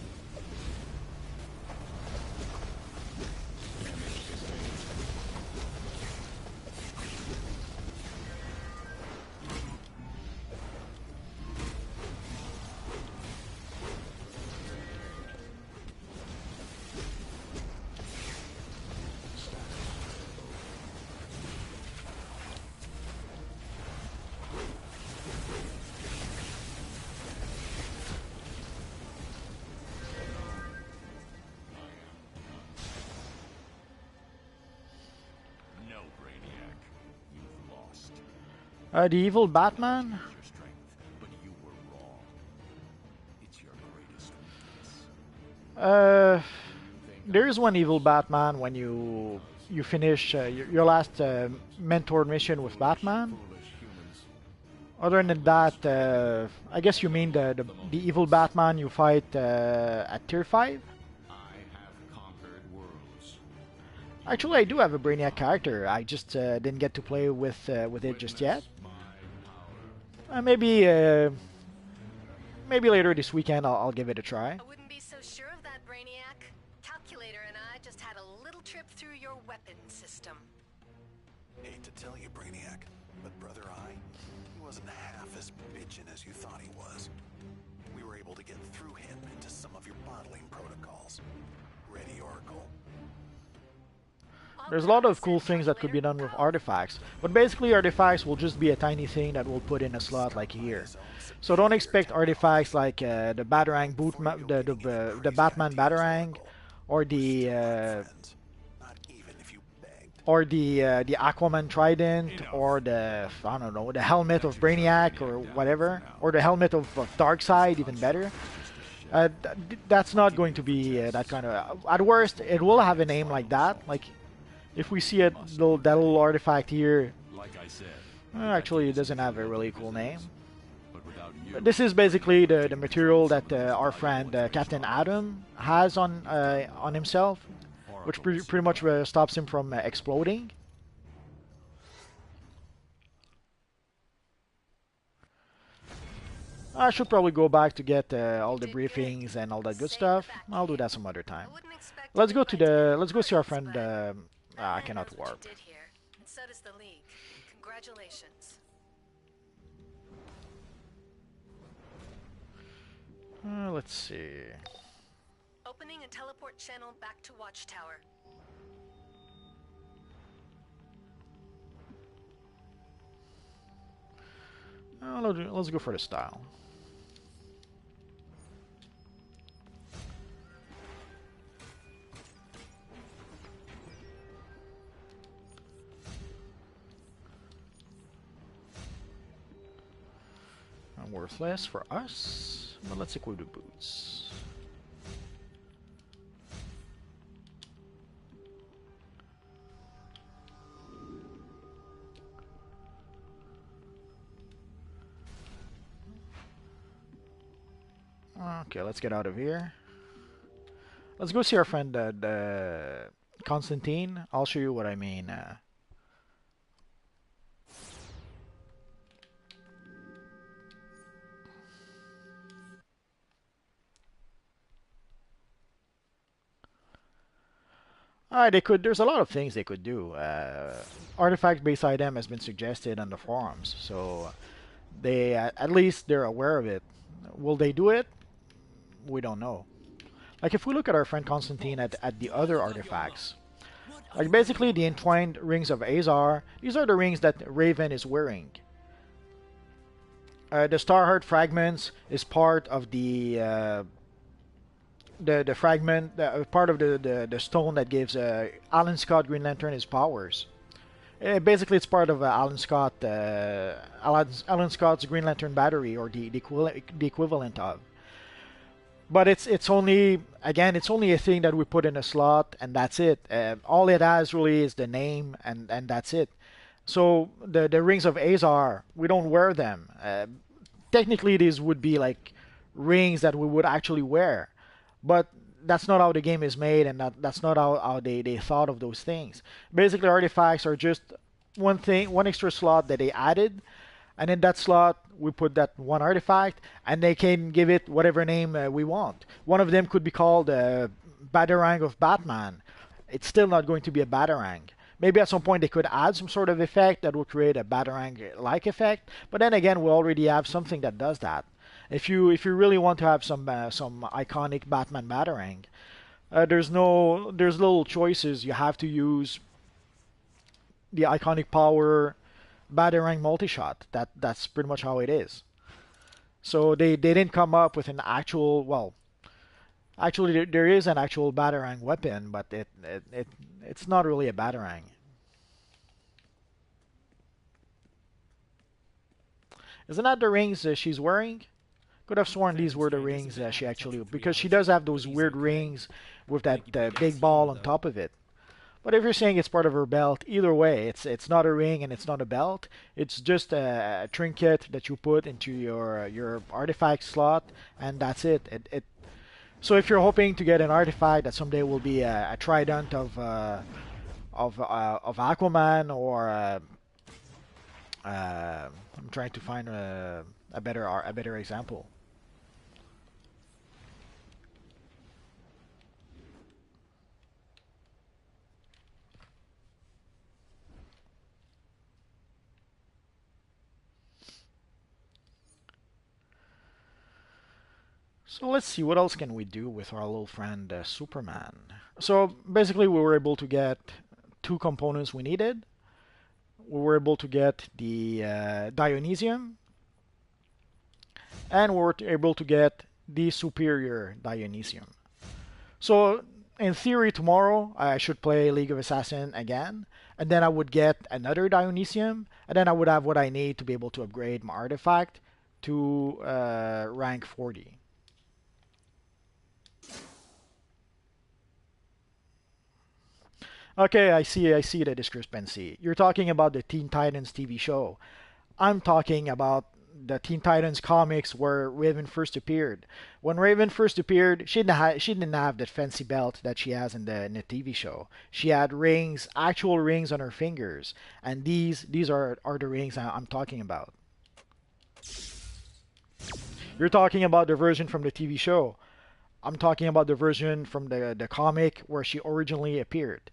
The evil Batman? There is one evil Batman when you finish your last mentor mission with Batman. Other than that, I guess you mean the evil Batman you fight at Tier 5? Actually, I do have a Brainiac character. I just didn't get to play with it just yet. Maybe later this weekend I'll give it a try. I wouldn't be so sure of that, Brainiac. Calculator and I just had a little trip through your weapon system. Hate to tell you, Brainiac, but Brother Eye, he wasn't half as bitchin' as you thought he was. We were able to get through him into some of your bottling protocols. Ready, Oracle? There's a lot of cool things that could be done with artifacts, but basically artifacts will just be a tiny thing that we'll put in a slot like here. So don't expect artifacts like the Batarang the Batman Batarang, or the Aquaman Trident, or the, I don't know, the helmet of Brainiac or whatever, or the helmet of Darkseid, even better. That's not going to be that kind of. At worst, it will have a name like that. Like if we see that little artifact here, actually it doesn't have a really cool name. This is basically the material that our friend Captain Atom has on himself, which pretty much stops him from exploding. I should probably go back to get all the briefings and all that good stuff. I'll do that some other time. Let's go see our friend. I cannot warp. So does the League. Congratulations. Let's see. Opening a teleport channel back to Watchtower. Let's go for the style. Worthless for us, but let's equip the boots. Okay, let's get out of here. Let's go see our friend Constantine. I'll show you what I mean. There's a lot of things they could do. Artifact-based item has been suggested on the forums, so they at least they're aware of it. Will they do it? We don't know. Like if we look at our friend Constantine at the other artifacts, like basically the entwined rings of Azar, these are the rings that Raven is wearing. The Starheart fragments is part of the fragment, part of the stone that gives Alan Scott Green Lantern his powers. Basically, it's part of Alan Scott's Green Lantern battery, or the equivalent of. But it's only a thing that we put in a slot, and that's it. All it has really is the name, and that's it. So the rings of Azar, we don't wear them. Technically, these would be like rings that we would actually wear. But that's not how the game is made, and that's not how they thought of those things. Basically, artifacts are just one extra slot that they added, and in that slot we put that one artifact, and they can give it whatever name we want. One of them could be called Batarang of Batman. It's still not going to be a Batarang. Maybe at some point they could add some sort of effect that will create a Batarang-like effect, but then again, we already have something that does that. If you really want to have some iconic Batman Batarang, there's little choices. You have to use the iconic power Batarang multi-shot. That's pretty much how it is. So they didn't come up with an actual, well, actually there is an actual Batarang weapon, but it's not really a Batarang. Isn't that the rings she's wearing? Could have sworn these were the rings that she actually, because she does have those weird rings with that big ball on top of it. But if you're saying it's part of her belt, either way, it's not a ring and it's not a belt. It's just a trinket that you put into your artifact slot, and that's it. So if you're hoping to get an artifact that someday will be a trident of Aquaman, or I'm trying to find a better example. So let's see, what else can we do with our little friend Superman? So basically we were able to get two components we needed. We were able to get the Dionysium, and we were able to get the superior Dionysium. So in theory, tomorrow I should play League of Assassins again, and then I would get another Dionysium, and then I would have what I need to be able to upgrade my artifact to rank 40. Okay, I see the discrepancy. You're talking about the Teen Titans TV show. I'm talking about the Teen Titans comics where Raven first appeared. When Raven first appeared, she didn't have that fancy belt that she has in the TV show. She had rings, actual rings on her fingers, and these are the rings I'm talking about. You're talking about the version from the TV show. I'm talking about the version from the comic where she originally appeared.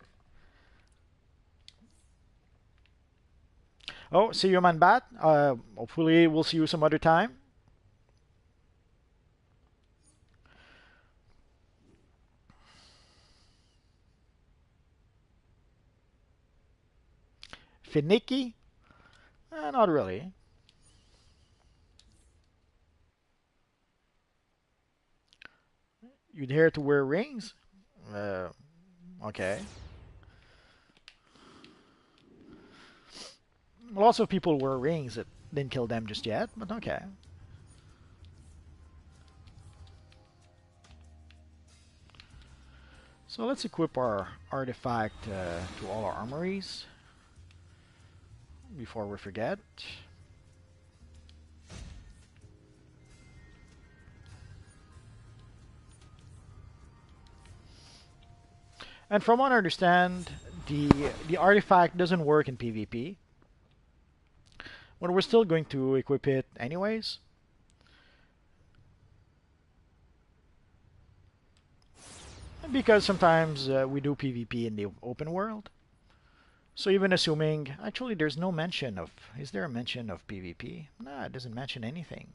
Oh, see you, man, Bat. Hopefully, we'll see you some other time. Finicky? Not really. You dare to wear rings? Okay. Lots of people wear rings that didn't kill them just yet, but okay. So let's equip our artifact to all our armories before we forget. And from what I understand, the artifact doesn't work in PvP. But we're still going to equip it anyways. Because sometimes we do PvP in the open world. So even assuming, actually there's no mention of, is there a mention of PvP? No, it doesn't mention anything.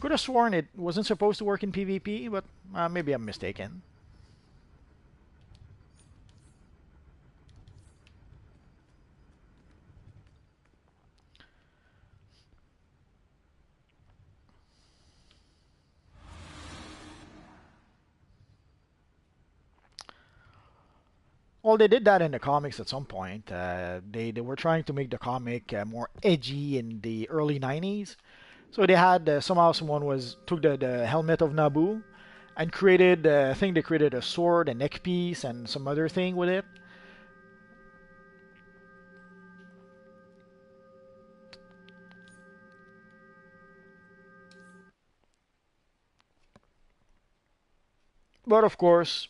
Could have sworn it wasn't supposed to work in PvP, but maybe I'm mistaken. Well, they did that in the comics at some point. They were trying to make the comic more edgy in the early 90s. So they had somehow someone took the helmet of Naboo and created, I think they created a sword, a neck piece, and some other thing with it. But of course,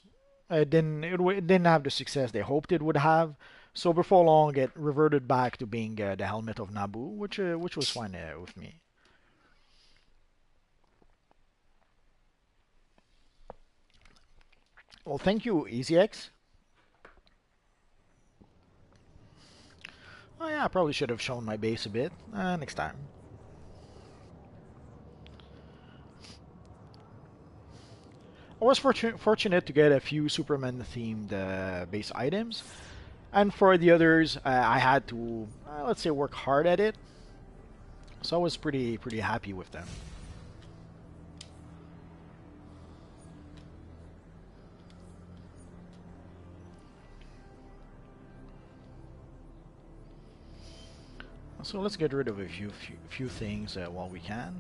it didn't have the success they hoped it would have. So before long, it reverted back to being the helmet of Naboo, which was fine with me. Well, thank you, EasyX. Oh yeah, I probably should have shown my base a bit. Next time. I was fortunate to get a few Superman-themed base items, and for the others, I had to, let's say, work hard at it. So I was pretty happy with them. So let's get rid of a few things while we can.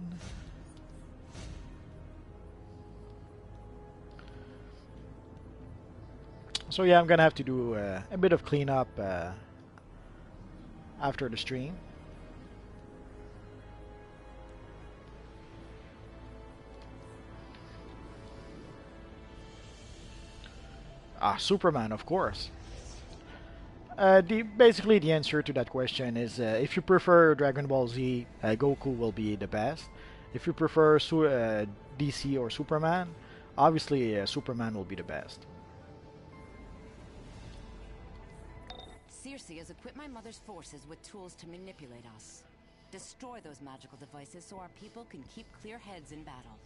So yeah, I'm gonna have to do a bit of cleanup after the stream. Superman, of course. Basically the answer to that question is if you prefer Dragon Ball Z, Goku will be the best. If you prefer DC or Superman, obviously Superman will be the best. Circe has equipped my mother's forces with tools to manipulate us. Destroy those magical devices so our people can keep clear heads in battle.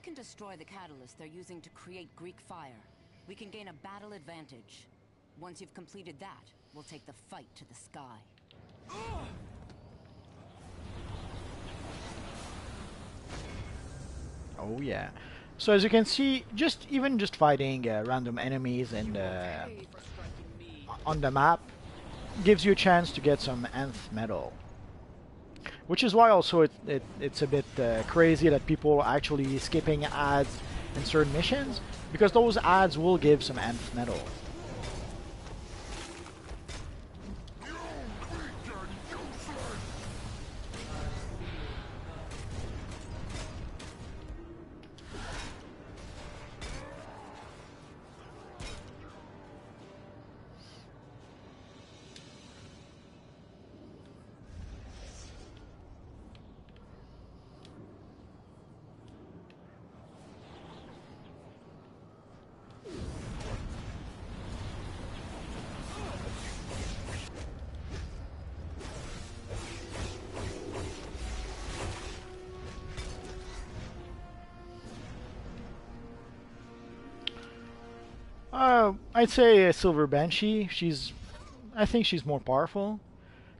can destroy the catalyst they're using to create Greek fire, we can gain a battle advantage. Once you've completed that, we'll take the fight to the sky. Oh yeah. So as you can see, even just fighting random enemies and on the map gives you a chance to get some nth metal. Which is why also it's a bit crazy that people are actually skipping ads in certain missions, because those ads will give some nth metal. I'd say Silver Banshee. I think she's more powerful.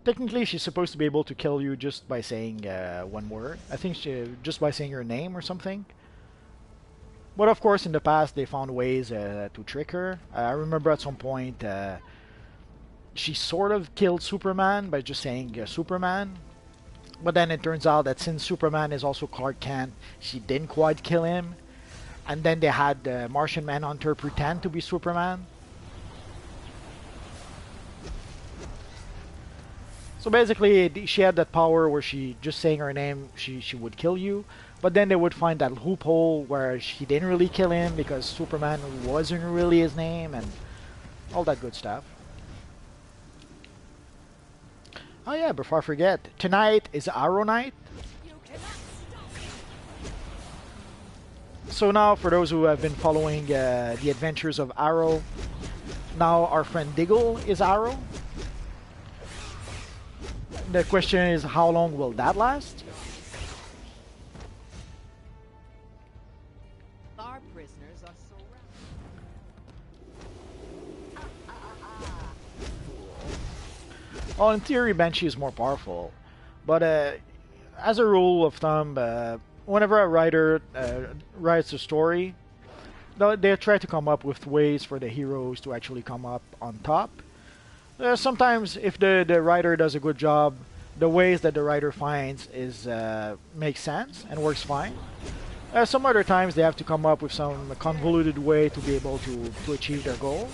Technically, she's supposed to be able to kill you just by saying one word. I think just by saying her name or something. But of course, in the past, they found ways to trick her. I remember at some point, she sort of killed Superman by just saying Superman. But then it turns out that since Superman is also Clark Kent, she didn't quite kill him. And then they had Martian Manhunter pretend to be Superman. So basically, she had that power where she, just saying her name, she would kill you. But then they would find that loophole where she didn't really kill him because Superman wasn't really his name and all that good stuff. Oh yeah, before I forget, tonight is Arrow Night. So now, for those who have been following the adventures of Arrow, now our friend Diggle is Arrow. The question is, how long will that last? Our prisoners are so Well, in theory, Banshee is more powerful, but as a rule of thumb, whenever a writer writes a story, they try to come up with ways for the heroes to actually come up on top. Sometimes, if the writer does a good job, the ways that the writer finds makes sense and works fine. Some other times, they have to come up with some convoluted way to be able to achieve their goal.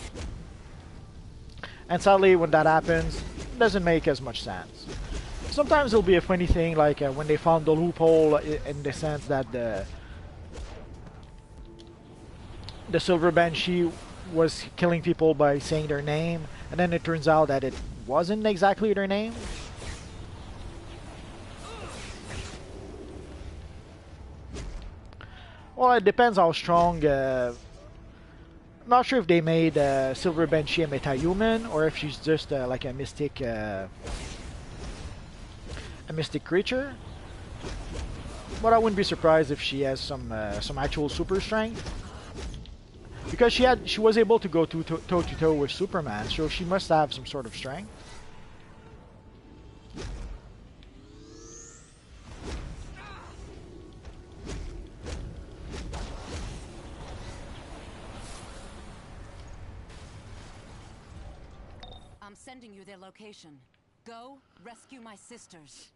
And sadly, when that happens, it doesn't make as much sense. Sometimes it'll be a funny thing, like when they found the loophole in the sense that the Silver Banshee was killing people by saying their name, and then it turns out that it wasn't exactly their name. Well, it depends how strong. Not sure if they made Silver Banshee a meta-human or if she's just like a mystic creature. But I wouldn't be surprised if she has some actual super strength. Because she was able to go toe to toe with Superman, so she must have some sort of strength. I'm sending you their location. Go rescue my sisters.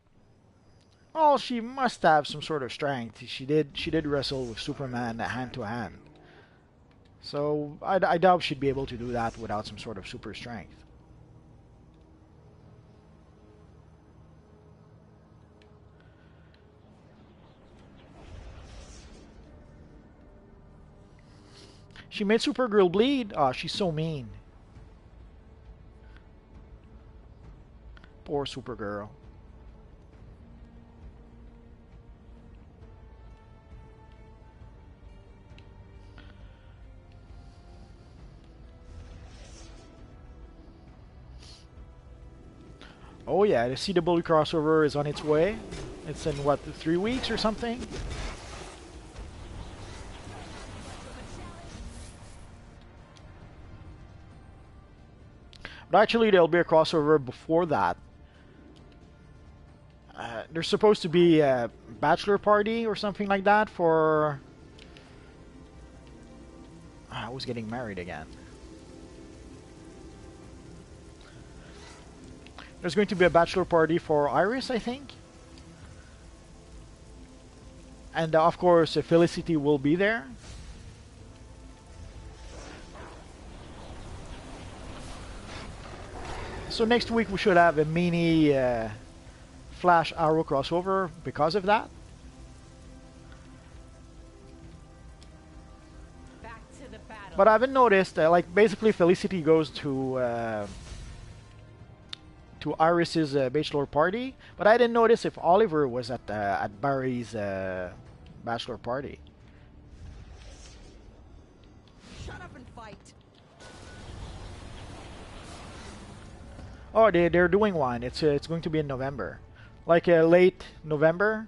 Well, she must have some sort of strength. She did wrestle with Superman hand to hand. So I doubt she'd be able to do that without some sort of super strength. She made Supergirl bleed. Oh, she's so mean. Poor Supergirl. Oh yeah, the CW crossover is on its way. It's in what, 3 weeks or something? But actually, there'll be a crossover before that. There's supposed to be a bachelor party or something like that for... who's getting married again? There's going to be a bachelor party for Iris, I think. And of course, Felicity will be there. So next week we should have a mini Flash Arrow crossover because of that. Back to the battle. But I haven't noticed, like basically Felicity goes to Iris's bachelor party, but I didn't notice if Oliver was at Barry's bachelor party. Shut up and fight. Oh, they're doing one. It's going to be in November, like late November.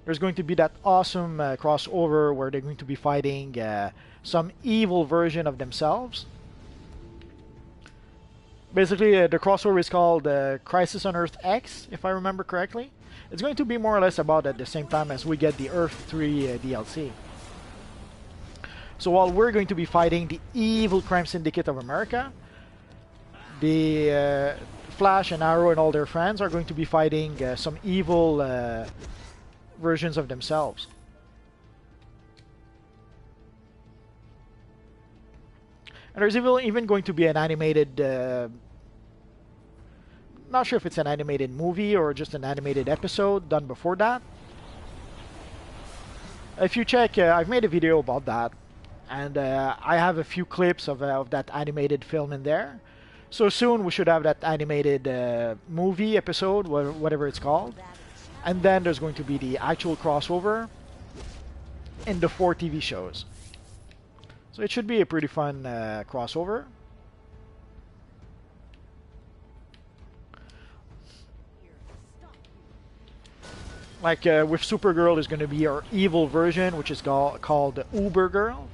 There's going to be that awesome crossover where they're going to be fighting some evil version of themselves. Basically, the crossover is called Crisis on Earth X, if I remember correctly. It's going to be more or less about at the same time as we get the Earth 3 DLC. So while we're going to be fighting the evil crime syndicate of America, the Flash and Arrow and all their friends are going to be fighting some evil versions of themselves. And there's even going to be an animated... not sure if it's an animated movie or just an animated episode done before that. If you check, I've made a video about that. And I have a few clips of that animated film in there. So soon we should have that animated movie episode, whatever it's called. And then there's going to be the actual crossover in the 4 TV shows. So it should be a pretty fun crossover. Like with Supergirl is going to be our evil version, which is called Uber Girl.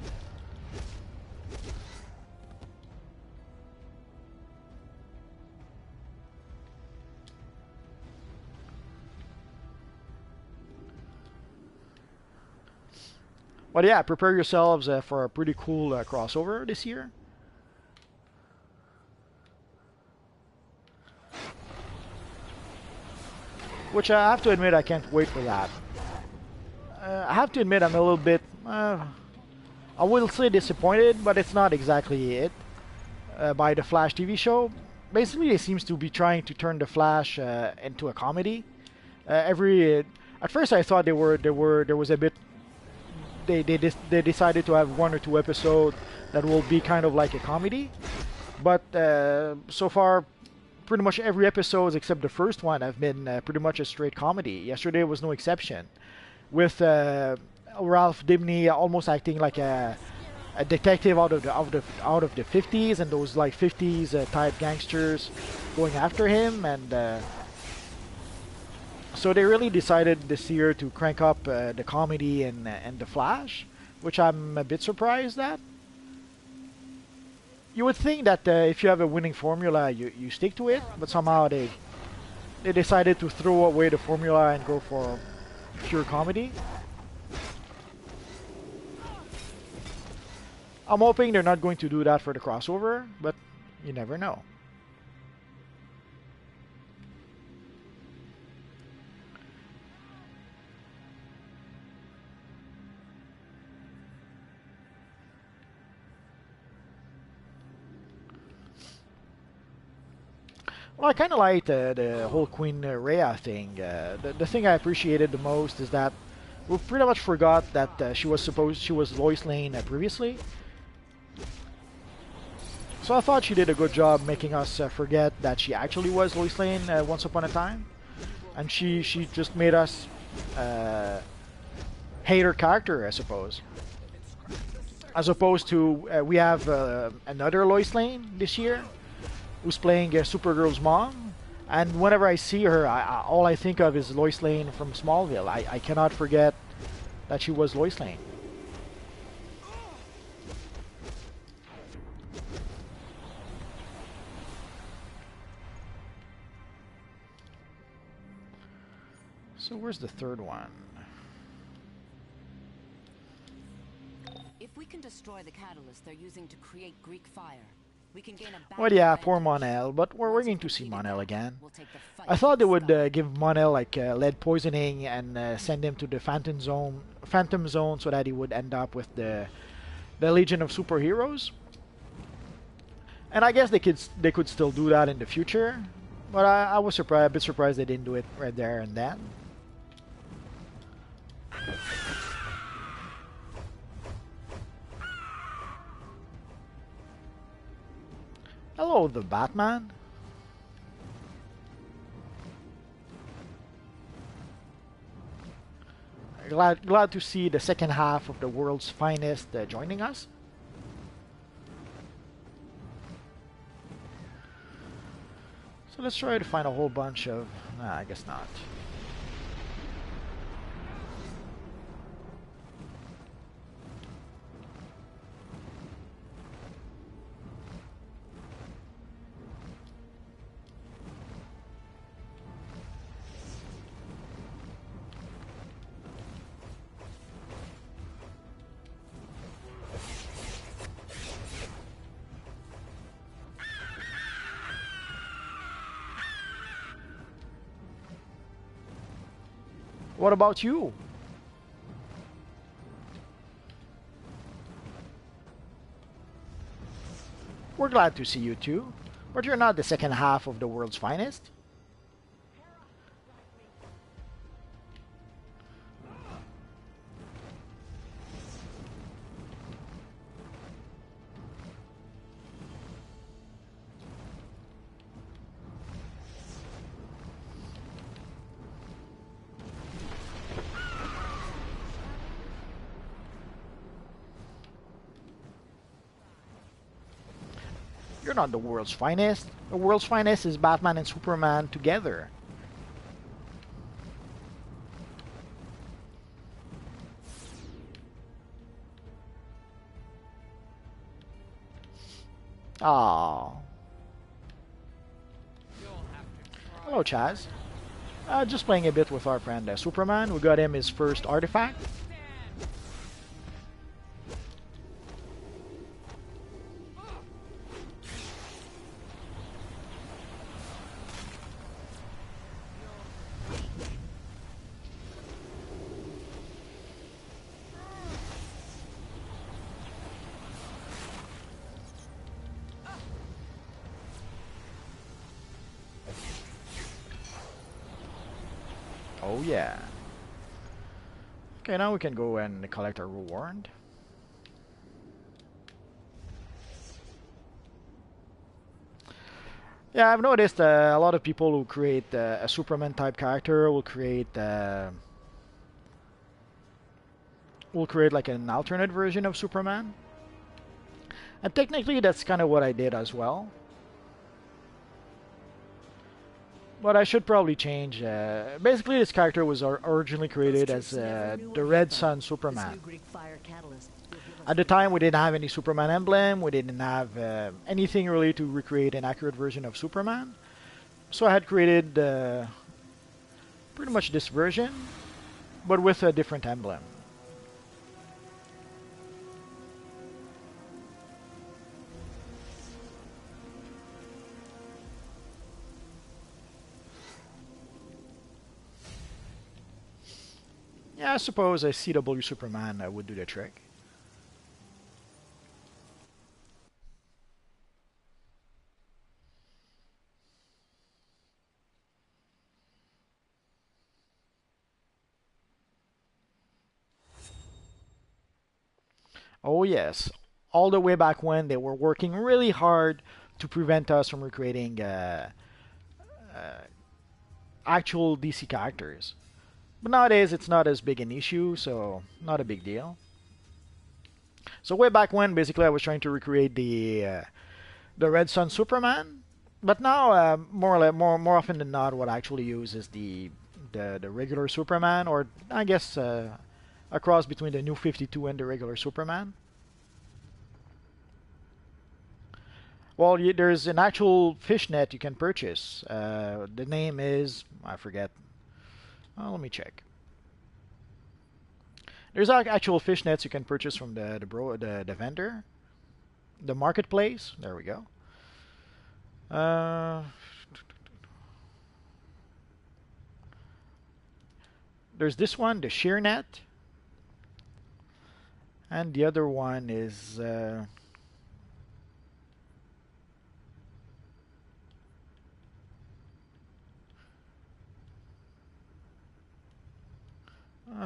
But yeah, prepare yourselves for a pretty cool crossover this year. Which I have to admit, I can't wait for that. I have to admit, I'm a little bit, I will say disappointed, but it's not exactly it, by the Flash TV show. Basically, it seems to be trying to turn the Flash into a comedy. At first I thought there was a bit, they decided to have 1 or 2 episodes that will be kind of like a comedy, but so far pretty much every episode except the first one have been pretty much a straight comedy. Yesterday was no exception, with Ralph Dibny almost acting like a detective out of the 50s, and those like 50s type gangsters going after him, and so they really decided this year to crank up the comedy and the Flash, which I'm a bit surprised at. You would think that if you have a winning formula, you stick to it, but somehow they decided to throw away the formula and go for pure comedy. I'm hoping they're not going to do that for the crossover, but you never know. Well, I kind of liked the whole Queen Rhea thing. The thing I appreciated the most is that we pretty much forgot that she was Lois Lane previously. So I thought she did a good job making us forget that she actually was Lois Lane once upon a time, and she just made us hate her character, I suppose. As opposed to we have another Lois Lane this year, who's playing Supergirl's mom, and whenever I see her, all I think of is Lois Lane from Smallville. I cannot forget that she was Lois Lane. So where's the third one? If we can destroy the catalyst they're using to create Greek fire, we can gain a Well, yeah, poor Monel, but we're going to see Monel again. I thought they would give Monel like lead poisoning and send him to the Phantom Zone, so that he would end up with the Legion of Superheroes. And I guess they could still do that in the future, but I was a bit surprised they didn't do it right there and then. Hello, the Batman. Glad to see the second half of the world's finest joining us. So let's try to find a whole bunch of... Nah, I guess not. What about you? We're glad to see you too, but you're not the second half of the world's finest. You're not the world's finest. The world's finest is Batman and Superman together. Ah. Hello, Chaz. Just playing a bit with our friend Superman. We got him his first artifact. Oh yeah. Okay, now we can go and collect our reward. Yeah, I've noticed a lot of people who create a Superman type character will create like an alternate version of Superman. And technically that's kind of what I did as well. But I should probably change. Basically, this character was originally created as the Red Sun Superman. At the time, we didn't have any Superman emblem. We didn't have anything really to recreate an accurate version of Superman. So I had created pretty much this version, but with a different emblem. Yeah, I suppose a CW Superman would do the trick. Oh yes, all the way back when they were working really hard to prevent us from recreating actual DC characters. But nowadays it's not as big an issue, so not a big deal. So way back when, basically, I was trying to recreate the Red Sun Superman, but now more often than not, what I actually use is the regular Superman, or I guess a cross between the New 52 and the regular Superman. Well, there's an actual fishnet you can purchase. The name is, I forget. Let me check. There's actual fishnets you can purchase from the vendor, the marketplace. There we go. There's this one, the sheer net, and the other one is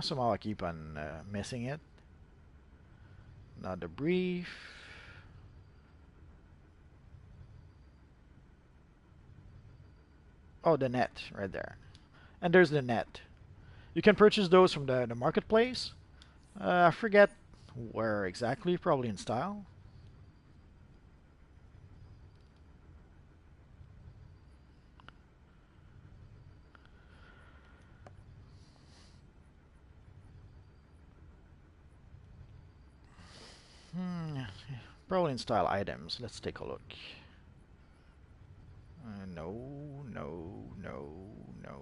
somehow I keep on missing it. Not the brief. Oh, the net right there. And there's the net. You can purchase those from the marketplace. I forget where exactly, probably in style. Probably in style items. Let's take a look. No, no, no, no,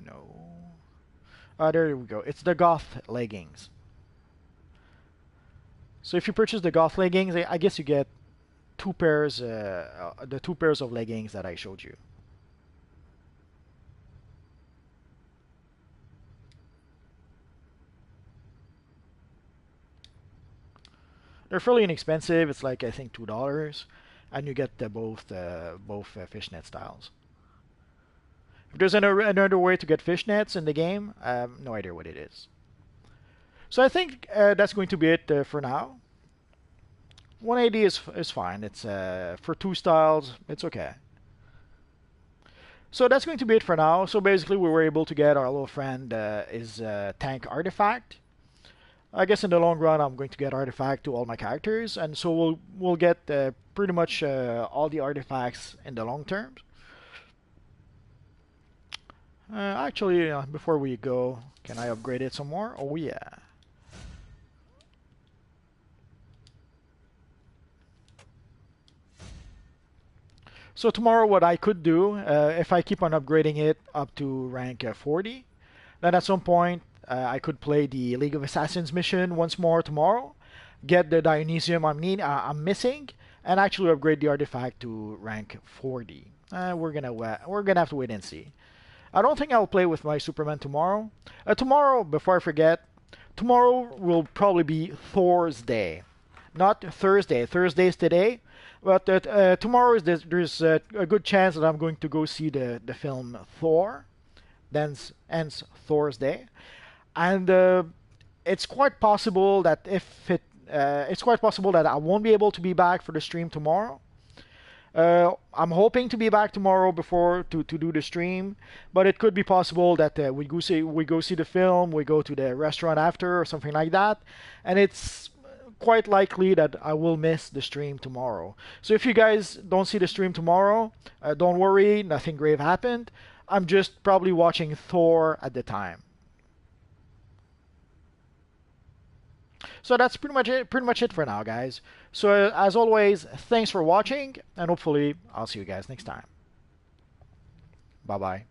no. There we go. It's the goth leggings. So if you purchase the goth leggings, I guess you get two pairs, the two pairs of leggings that I showed you. They're fairly inexpensive. It's like I think $2, and you get both fishnet styles. If there's another way to get fishnets in the game, I have no idea what it is. So I think that's going to be it for now. 180 is fine. It's for two styles, it's okay. So that's going to be it for now. So basically, we were able to get our little friend his tank artifact. I guess in the long run, I'm going to get artifact to all my characters, and so we'll get pretty much all the artifacts in the long term. Actually, before we go, can I upgrade it some more? Oh yeah. So tomorrow, what I could do, if I keep on upgrading it up to rank 40, then at some point I could play the League of Assassins mission once more tomorrow, get the Dionysium I'm missing, and actually upgrade the artifact to rank 40. We're gonna have to wait and see. I don't think I'll play with my Superman tomorrow. Tomorrow, before I forget, tomorrow will probably be Thor's Day, not Thursday. Thursday's today, but tomorrow there's a good chance that I'm going to go see the film Thor. Then ends Thor's Day. And it's quite possible that it's quite possible that I won't be able to be back for the stream tomorrow. I'm hoping to be back tomorrow before to do the stream, but it could be possible that we go see the film, we go to the restaurant after or something like that, and it's quite likely that I will miss the stream tomorrow. So if you guys don't see the stream tomorrow, don't worry, nothing grave happened. I'm just probably watching Thor at the time. So that's pretty much it for now, guys. So as always, thanks for watching, and hopefully I'll see you guys next time. Bye bye.